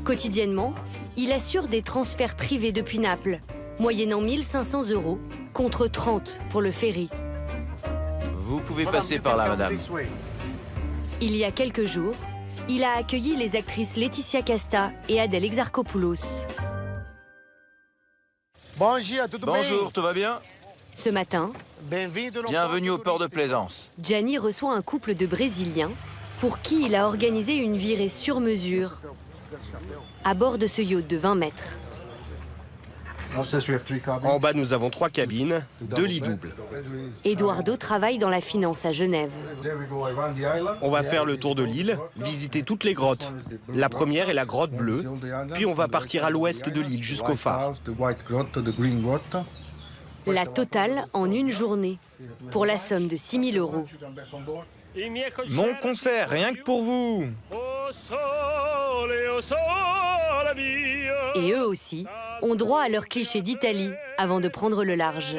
Quotidiennement, il assure des transferts privés depuis Naples, moyennant 1 500 € contre 30 pour le ferry. Vous pouvez passer par là, madame. Il y a quelques jours, il a accueilli les actrices Laetitia Casta et Adèle Exarchopoulos. Bonjour, tout va bien? Ce matin, Bienvenue au port de Plaisance. Gianni reçoit un couple de Brésiliens pour qui il a organisé une virée sur mesure à bord de ce yacht de 20 mètres. En bas, nous avons 3 cabines, 2 lits doubles. Eduardo travaille dans la finance à Genève. On va faire le tour de l'île, visiter toutes les grottes. La première est la grotte bleue, puis on va partir à l'ouest de l'île jusqu'au phare. La totale en une journée, pour la somme de 6 000 €. Mon concert, rien que pour vous. Et eux aussi ont droit à leur cliché d'Italie avant de prendre le large.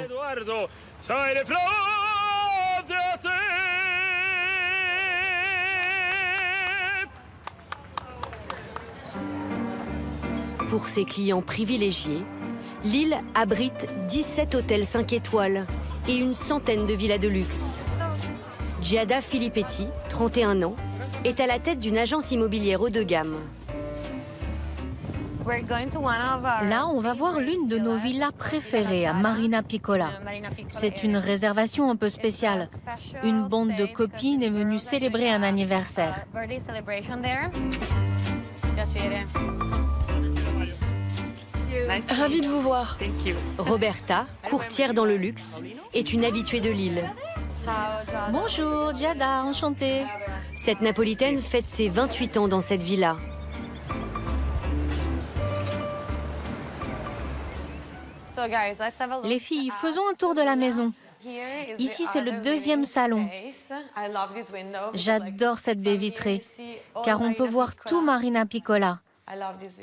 Pour ses clients privilégiés, l'île abrite 17 hôtels 5 étoiles et une centaine de villas de luxe. Giada Filippetti, 31 ans, est à la tête d'une agence immobilière haut de gamme. Là, on va voir l'une de nos villas préférées à Marina Piccola. C'est une réservation un peu spéciale. Une bande de copines est venue célébrer un anniversaire. Ravie de vous voir. Roberta, courtière dans le luxe, est une habituée de l'île. Bonjour, Giada, enchantée. Cette Napolitaine fête ses 28 ans dans cette villa. Les filles, faisons un tour de la maison. Ici, c'est le deuxième salon. J'adore cette baie vitrée, car on peut voir tout Marina Piccola.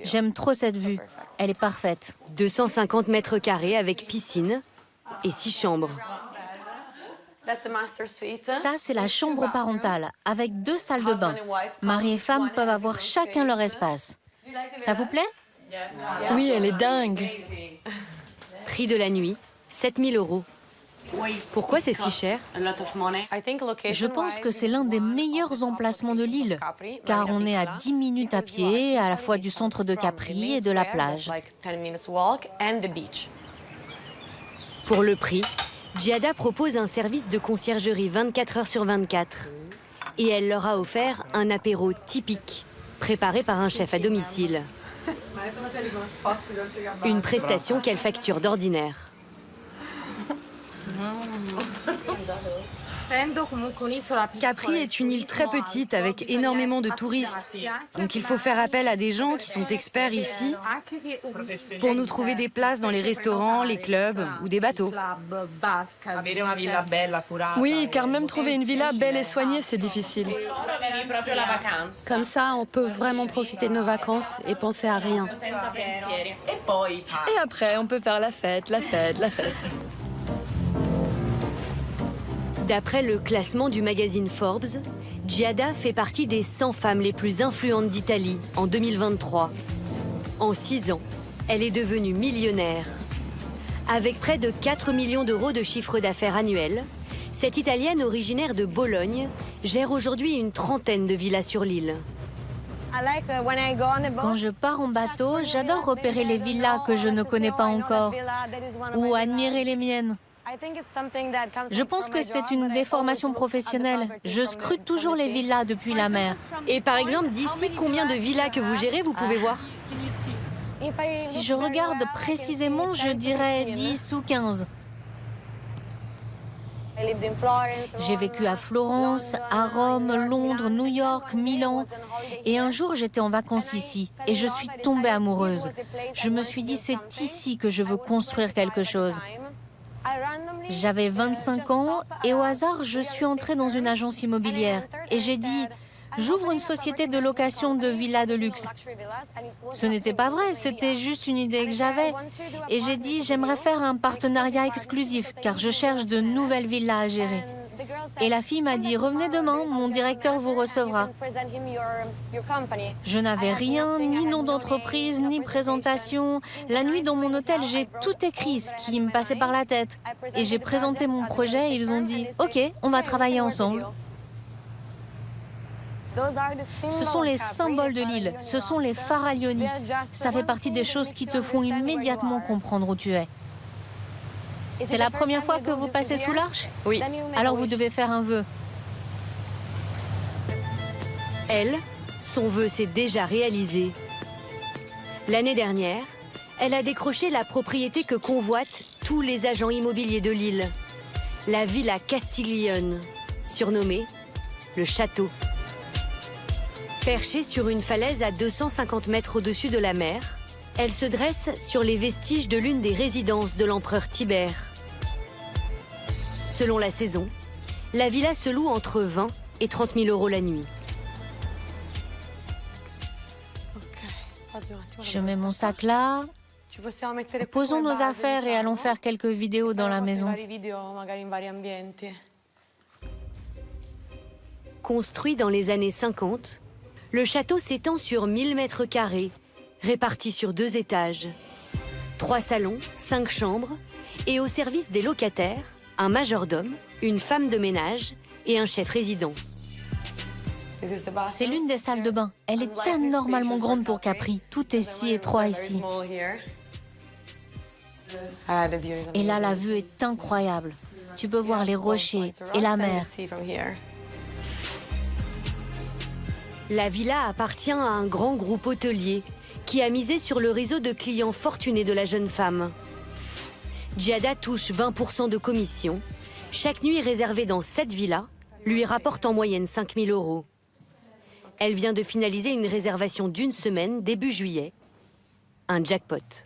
J'aime trop cette vue. Elle est parfaite. 250 mètres carrés avec piscine et 6 chambres. Ça, c'est la chambre parentale, avec 2 salles de bain. Mari et femme peuvent avoir chacun leur espace. Ça vous plaît? Oui, elle est dingue. Prix de la nuit, 7 000 €. Pourquoi c'est si cher? Je pense que c'est l'un des meilleurs emplacements de l'île, car on est à 10 minutes à pied, à la fois du centre de Capri et de la plage. Pour le prix, Giada propose un service de conciergerie 24 heures sur 24. Et elle leur a offert un apéro typique, préparé par un chef à domicile. Une prestation qu'elle facture d'ordinaire. Capri est une île très petite avec énormément de touristes. Donc il faut faire appel à des gens qui sont experts ici pour nous trouver des places dans les restaurants, les clubs ou des bateaux. Oui, car même trouver une villa belle et soignée, c'est difficile. Comme ça, on peut vraiment profiter de nos vacances et penser à rien. Et après, on peut faire la fête, la fête, la fête. D'après le classement du magazine Forbes, Giada fait partie des 100 femmes les plus influentes d'Italie en 2023. En 6 ans, elle est devenue millionnaire. Avec près de 4 millions € de chiffre d'affaires annuel, cette Italienne originaire de Bologne gère aujourd'hui une trentaine de villas sur l'île. Quand je pars en bateau, j'adore repérer les villas que je ne connais pas encore, ou admirer les miennes. Je pense que c'est une déformation professionnelle. Je scrute toujours les villas depuis la mer. Et par exemple, d'ici, combien de villas que vous gérez, vous pouvez voir? Si je regarde précisément, je dirais 10 ou 15. J'ai vécu à Florence, à Rome, Londres, New York, Milan. Et un jour, j'étais en vacances ici et je suis tombée amoureuse. Je me suis dit, c'est ici que je veux construire quelque chose. J'avais 25 ans et au hasard, je suis entrée dans une agence immobilière et j'ai dit « J'ouvre une société de location de villas de luxe ». Ce n'était pas vrai, c'était juste une idée que j'avais. Et j'ai dit « J'aimerais faire un partenariat exclusif car je cherche de nouvelles villas à gérer ». Et la fille m'a dit « Revenez demain, mon directeur vous recevra ». Je n'avais rien, ni nom d'entreprise, ni présentation. La nuit dans mon hôtel, j'ai tout écrit, ce qui me passait par la tête. Et j'ai présenté mon projet et ils ont dit « Ok, on va travailler ensemble ». Ce sont les symboles de l'île, ce sont les faraglioni. Ça fait partie des choses qui te font immédiatement comprendre où tu es. C'est la première fois que vous passez sous l'arche? Oui. Alors vous devez faire un vœu. Elle, son vœu s'est déjà réalisé. L'année dernière, elle a décroché la propriété que convoitent tous les agents immobiliers de l'île, la Villa Castiglione, surnommée le château. Perchée sur une falaise à 250 mètres au-dessus de la mer, elle se dresse sur les vestiges de l'une des résidences de l'empereur Tibère. Selon la saison, la villa se loue entre 20 et 30 000 € la nuit. Je mets mon sac là. Posons nos affaires et allons faire quelques vidéos dans la maison. Construit dans les années 50, le château s'étend sur 1000 mètres carrés, répartis sur 2 étages. 3 salons, 5 chambres, et au service des locataires, un majordome, une femme de ménage et un chef résident. C'est l'une des salles de bain. Elle est anormalement grande pour Capri. Tout est si étroit ici. Et là, la vue est incroyable. Tu peux voir les rochers et la mer. La villa appartient à un grand groupe hôtelier qui a misé sur le réseau de clients fortunés de la jeune femme. Giada touche 20% de commission. Chaque nuit réservée dans cette villa lui rapporte en moyenne 5 000 €. Elle vient de finaliser une réservation d'1 semaine début juillet. Un jackpot.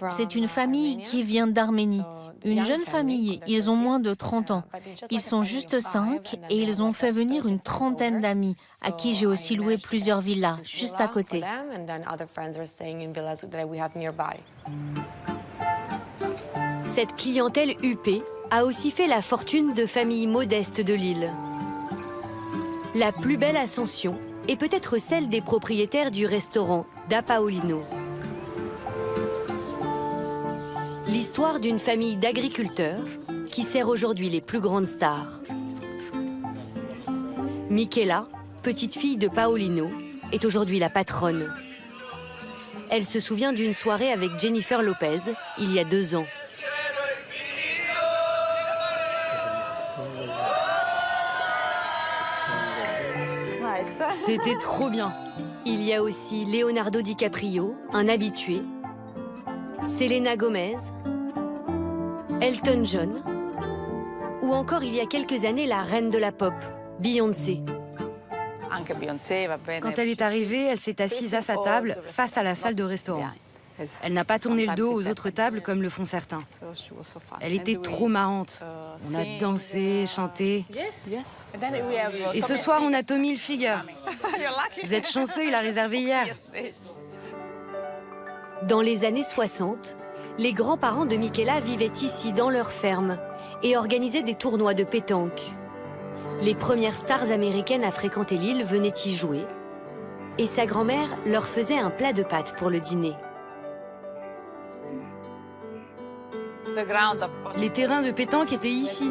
C'est une famille qui vient d'Arménie. Une jeune famille, ils ont moins de 30 ans. Ils sont juste 5 et ils ont fait venir une trentaine d'amis, à qui j'ai aussi loué plusieurs villas, juste à côté. Cette clientèle huppée a aussi fait la fortune de familles modestes de l'île. La plus belle ascension est peut-être celle des propriétaires du restaurant Da Paolino. L'histoire d'une famille d'agriculteurs qui sert aujourd'hui les plus grandes stars. Michela, petite fille de Paolino, est aujourd'hui la patronne. Elle se souvient d'une soirée avec Jennifer Lopez, il y a 2 ans. C'était trop bien. Il y a aussi Leonardo DiCaprio, un habitué, Selena Gomez, Elton John, ou encore il y a quelques années la reine de la pop, Beyoncé. Quand elle est arrivée, elle s'est assise à sa table face à la salle de restaurant. Elle n'a pas tourné le dos aux autres tables comme le font certains. Elle était trop marrante. On a dansé, chanté. Et ce soir, on a Tommy Hilfiger. Vous êtes chanceux, il a réservé hier. Dans les années 60, les grands-parents de Michela vivaient ici dans leur ferme et organisaient des tournois de pétanque. Les premières stars américaines à fréquenter l'île venaient y jouer. Et sa grand-mère leur faisait un plat de pâtes pour le dîner. Les terrains de pétanque étaient ici.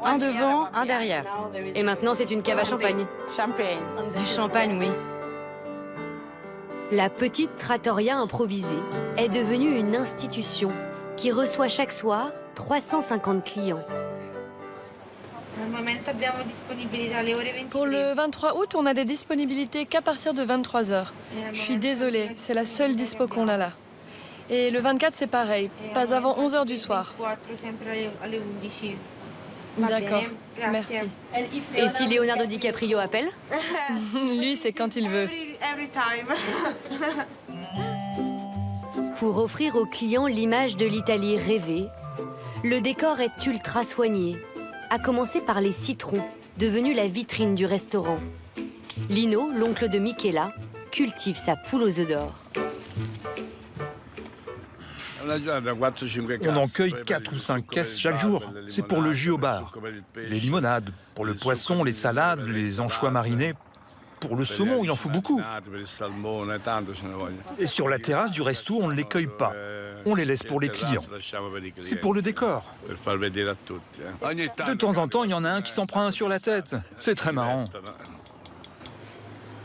Un devant, un derrière. Et maintenant, c'est une cave à champagne. Du champagne, oui. La petite trattoria improvisée est devenue une institution qui reçoit chaque soir 350 clients. Pour le 23 août, on a des disponibilités qu'à partir de 23 h. Je suis désolée, c'est la seule dispo qu'on a là. Et le 24, c'est pareil, pas avant 11 h du soir. D'accord, merci. Et si Leonardo DiCaprio appelle? Lui, c'est quand il veut. Pour offrir aux clients l'image de l'Italie rêvée, le décor est ultra soigné, à commencer par les citrons, devenus la vitrine du restaurant. Lino, l'oncle de Michela, cultive sa poule aux œufs d'or. On en cueille 4 ou 5 caisses chaque jour. C'est pour le jus au bar. Les limonades, pour le poisson, les salades, les anchois marinés. Pour le saumon, il en faut beaucoup. Et sur la terrasse du resto, on ne les cueille pas. On les laisse pour les clients. C'est pour le décor. De temps en temps, il y en a un qui s'en prend un sur la tête. C'est très marrant.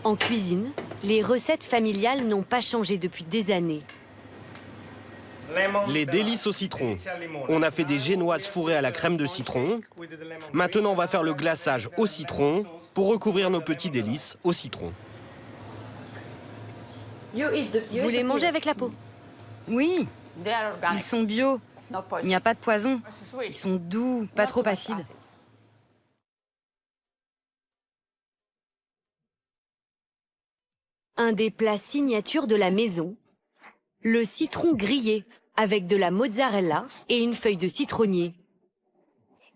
En cuisine, les recettes familiales n'ont pas changé depuis des années. Les délices au citron. On a fait des génoises fourrées à la crème de citron. Maintenant, on va faire le glaçage au citron pour recouvrir nos petits délices au citron. Vous les mangez avec la peau? Oui, ils sont bio. Il n'y a pas de poison. Ils sont doux, pas trop acides. Un des plats signatures de la maison, le citron grillé avec de la mozzarella et une feuille de citronnier.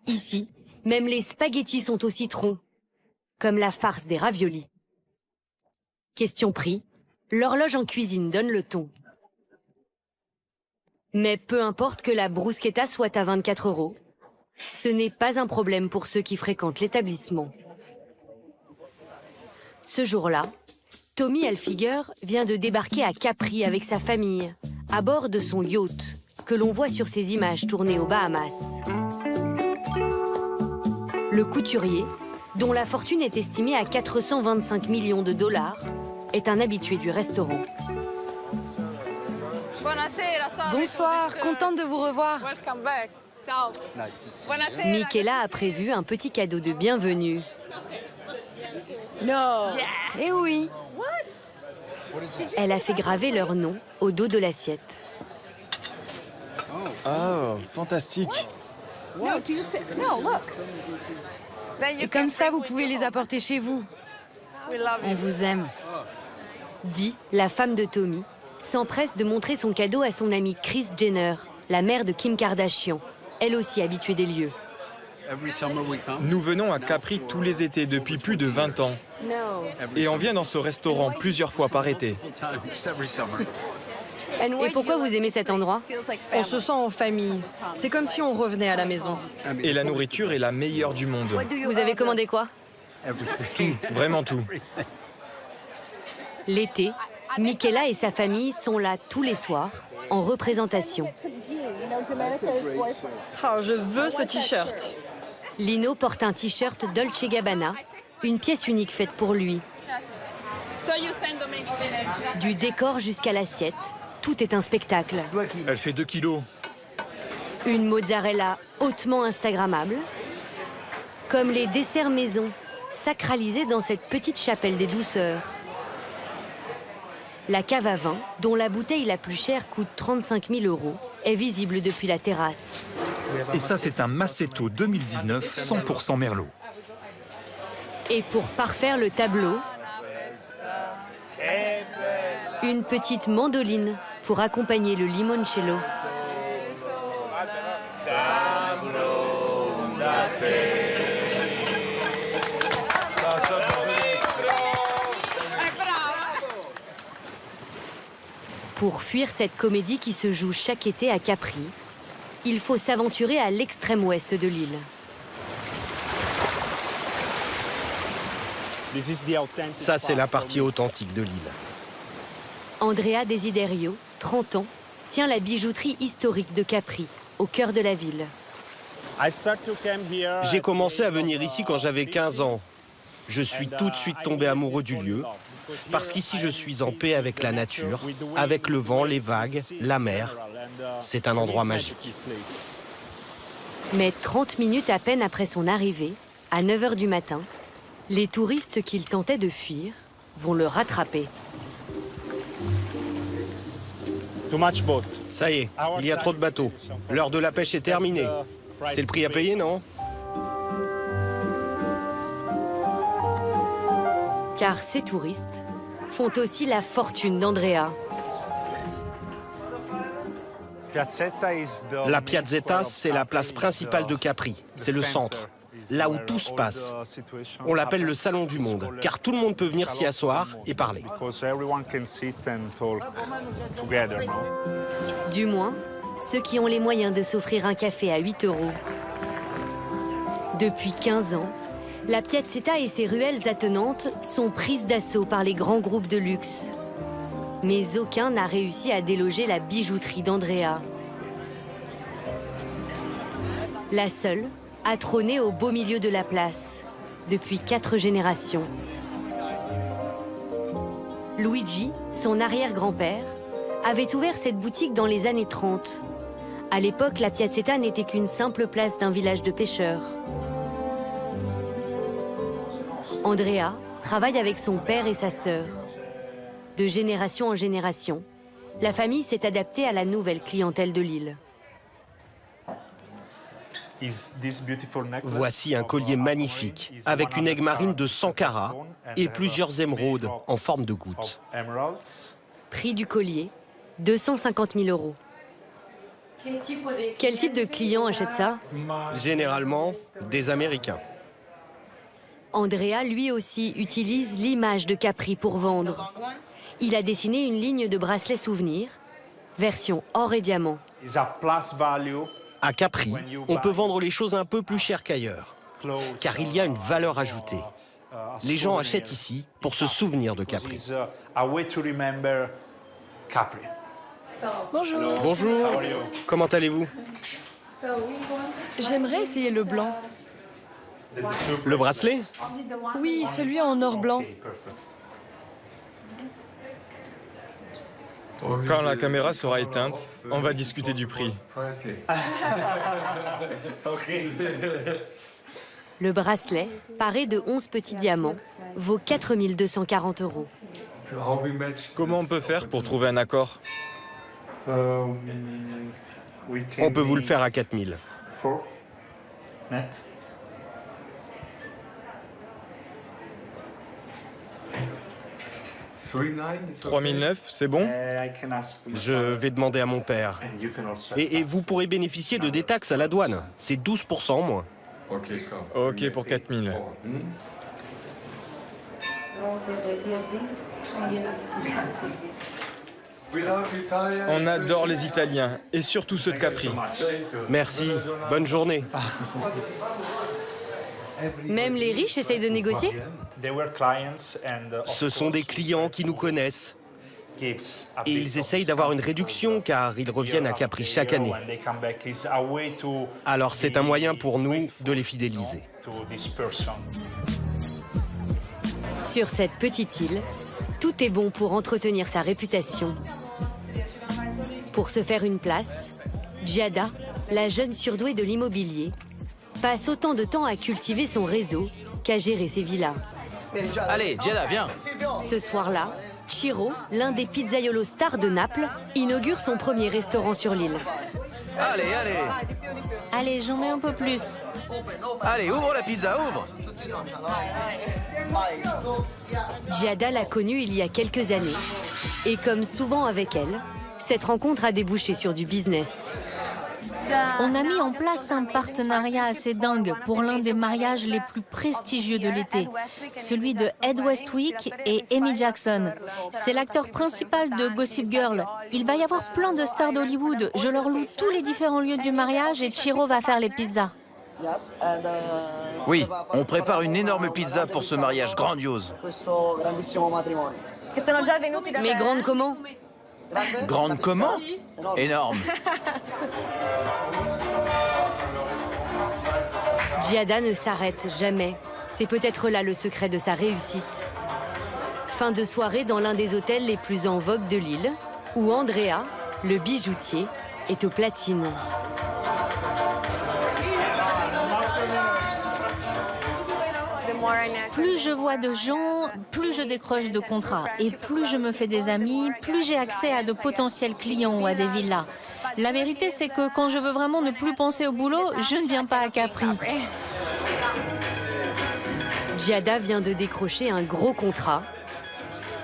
Ici, même les spaghettis sont au citron, comme la farce des raviolis. Question prix, l'horloge en cuisine donne le ton. Mais peu importe que la bruschetta soit à 24 €, ce n'est pas un problème pour ceux qui fréquentent l'établissement. Ce jour-là, Tommy Hilfiger vient de débarquer à Capri avec sa famille, à bord de son yacht, que l'on voit sur ces images tournées aux Bahamas. Le couturier, dont la fortune est estimée à 425 millions de $, est un habitué du restaurant. Bonsoir, contente de vous revoir. Michaela a prévu un petit cadeau de bienvenue. Non. Eh oui. Elle a fait graver leur nom au dos de l'assiette. Oh, fantastique. Et comme ça, vous pouvez les apporter chez vous. On vous aime. Dee, la femme de Tommy, s'empresse de montrer son cadeau à son amie Kris Jenner, la mère de Kim Kardashian, elle aussi habituée des lieux. Nous venons à Capri tous les étés depuis plus de 20 ans. Et on vient dans ce restaurant plusieurs fois par été. Et pourquoi vous aimez cet endroit? On se sent en famille. C'est comme si on revenait à la maison. Et la nourriture est la meilleure du monde. Vous avez commandé quoi? Tout, vraiment tout. L'été, Michaela et sa famille sont là tous les soirs, en représentation. Oh, je veux ce t-shirt. Lino porte un t-shirt Dolce Gabbana, une pièce unique faite pour lui. Du décor jusqu'à l'assiette, tout est un spectacle. Elle fait 2 kilos. Une mozzarella hautement instagrammable, comme les desserts maison, sacralisés dans cette petite chapelle des douceurs. La cave à vin, dont la bouteille la plus chère coûte 35 000 €, est visible depuis la terrasse. Et ça, c'est un Massetto 2019, 100% Merlot. Et pour parfaire le tableau, une petite mandoline pour accompagner le limoncello. Pour fuir cette comédie qui se joue chaque été à Capri, il faut s'aventurer à l'extrême ouest de l'île. Ça, c'est la partie authentique de l'île. Andrea Desiderio, 30 ans, tient la bijouterie historique de Capri, au cœur de la ville. J'ai commencé à venir ici quand j'avais 15 ans. Je suis tout de suite tombé amoureux du lieu, parce qu'ici je suis en paix avec la nature, avec le vent, les vagues, la mer. C'est un endroit magique. Mais 30 minutes à peine après son arrivée, à 9 h du matin, les touristes qu'il tentait de fuir vont le rattraper. Ça y est, il y a trop de bateaux. L'heure de la pêche est terminée. C'est le prix à payer, non? Car ces touristes font aussi la fortune d'Andrea. La Piazzetta, c'est la place principale de Capri. C'est le centre, là où tout se passe. On l'appelle le salon du monde, car tout le monde peut venir s'y asseoir et parler. Du moins, ceux qui ont les moyens de s'offrir un café à 8 €. Depuis 15 ans, la Piazzetta et ses ruelles attenantes sont prises d'assaut par les grands groupes de luxe. Mais aucun n'a réussi à déloger la bijouterie d'Andrea. La seule a trôné au beau milieu de la place, depuis 4 générations. Luigi, son arrière-grand-père, avait ouvert cette boutique dans les années 30. À l'époque, la Piazzetta n'était qu'une simple place d'un village de pêcheurs. Andrea travaille avec son père et sa sœur. De génération en génération, la famille s'est adaptée à la nouvelle clientèle de l'île. Voici un collier magnifique, avec une aigue marine de 100 carats et plusieurs émeraudes en forme de gouttes. Prix du collier, 250 000 €. Quel type de client achète ça? Généralement, des Américains. Andrea, lui aussi, utilise l'image de Capri pour vendre. Il a dessiné une ligne de bracelets souvenirs, version or et diamant. À Capri, on peut vendre les choses un peu plus chères qu'ailleurs, car il y a une valeur ajoutée. Les gens achètent ici pour se souvenir de Capri. Bonjour. Bonjour, comment allez-vous? J'aimerais essayer le blanc. Le bracelet? Oui, celui en or blanc. Quand la caméra sera éteinte, on va discuter du prix. Le bracelet, paré de 11 petits diamants, vaut 4 240 €. Comment on peut faire pour trouver un accord? On peut vous le faire à 4 000. 3009, c'est bon? Je vais demander à mon père. Et vous pourrez bénéficier de détaxes à la douane. C'est 12% en moins. Ok pour 4000. On adore les Italiens, et surtout ceux de Capri. Merci, bonne journée. Même les riches essayent de négocier? Ce sont des clients qui nous connaissent. Et ils essayent d'avoir une réduction car ils reviennent à Capri chaque année. Alors c'est un moyen pour nous de les fidéliser. Sur cette petite île, tout est bon pour entretenir sa réputation. Pour se faire une place, Giada, la jeune surdouée de l'immobilier, passe autant de temps à cultiver son réseau qu'à gérer ses villas. Allez, Giada, viens. Ce soir-là, Ciro, l'un des pizzaiolos stars de Naples, inaugure son premier restaurant sur l'île. Allez, allez. Allez, j'en mets un peu plus. Allez, ouvre la pizza, ouvre. Giada l'a connue il y a quelques années. Et comme souvent avec elle, cette rencontre a débouché sur du business. On a mis en place un partenariat assez dingue pour l'un des mariages les plus prestigieux de l'été, celui de Ed Westwick et Amy Jackson. C'est l'acteur principal de Gossip Girl. Il va y avoir plein de stars d'Hollywood. Je leur loue tous les différents lieux du mariage et Ciro va faire les pizzas. Oui, on prépare une énorme pizza pour ce mariage grandiose. Mais grande comment? Grande comment? Énorme. Giada ne s'arrête jamais. C'est peut-être là le secret de sa réussite. Fin de soirée dans l'un des hôtels les plus en vogue de l'île, où Andrea, le bijoutier, est aux platines. Plus je vois de gens, plus je décroche de contrats. Et plus je me fais des amis, plus j'ai accès à de potentiels clients ou à des villas. La vérité, c'est que quand je veux vraiment ne plus penser au boulot, je ne viens pas à Capri. Giada vient de décrocher un gros contrat.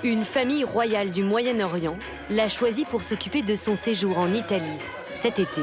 Une famille royale du Moyen-Orient l'a choisi pour s'occuper de son séjour en Italie cet été.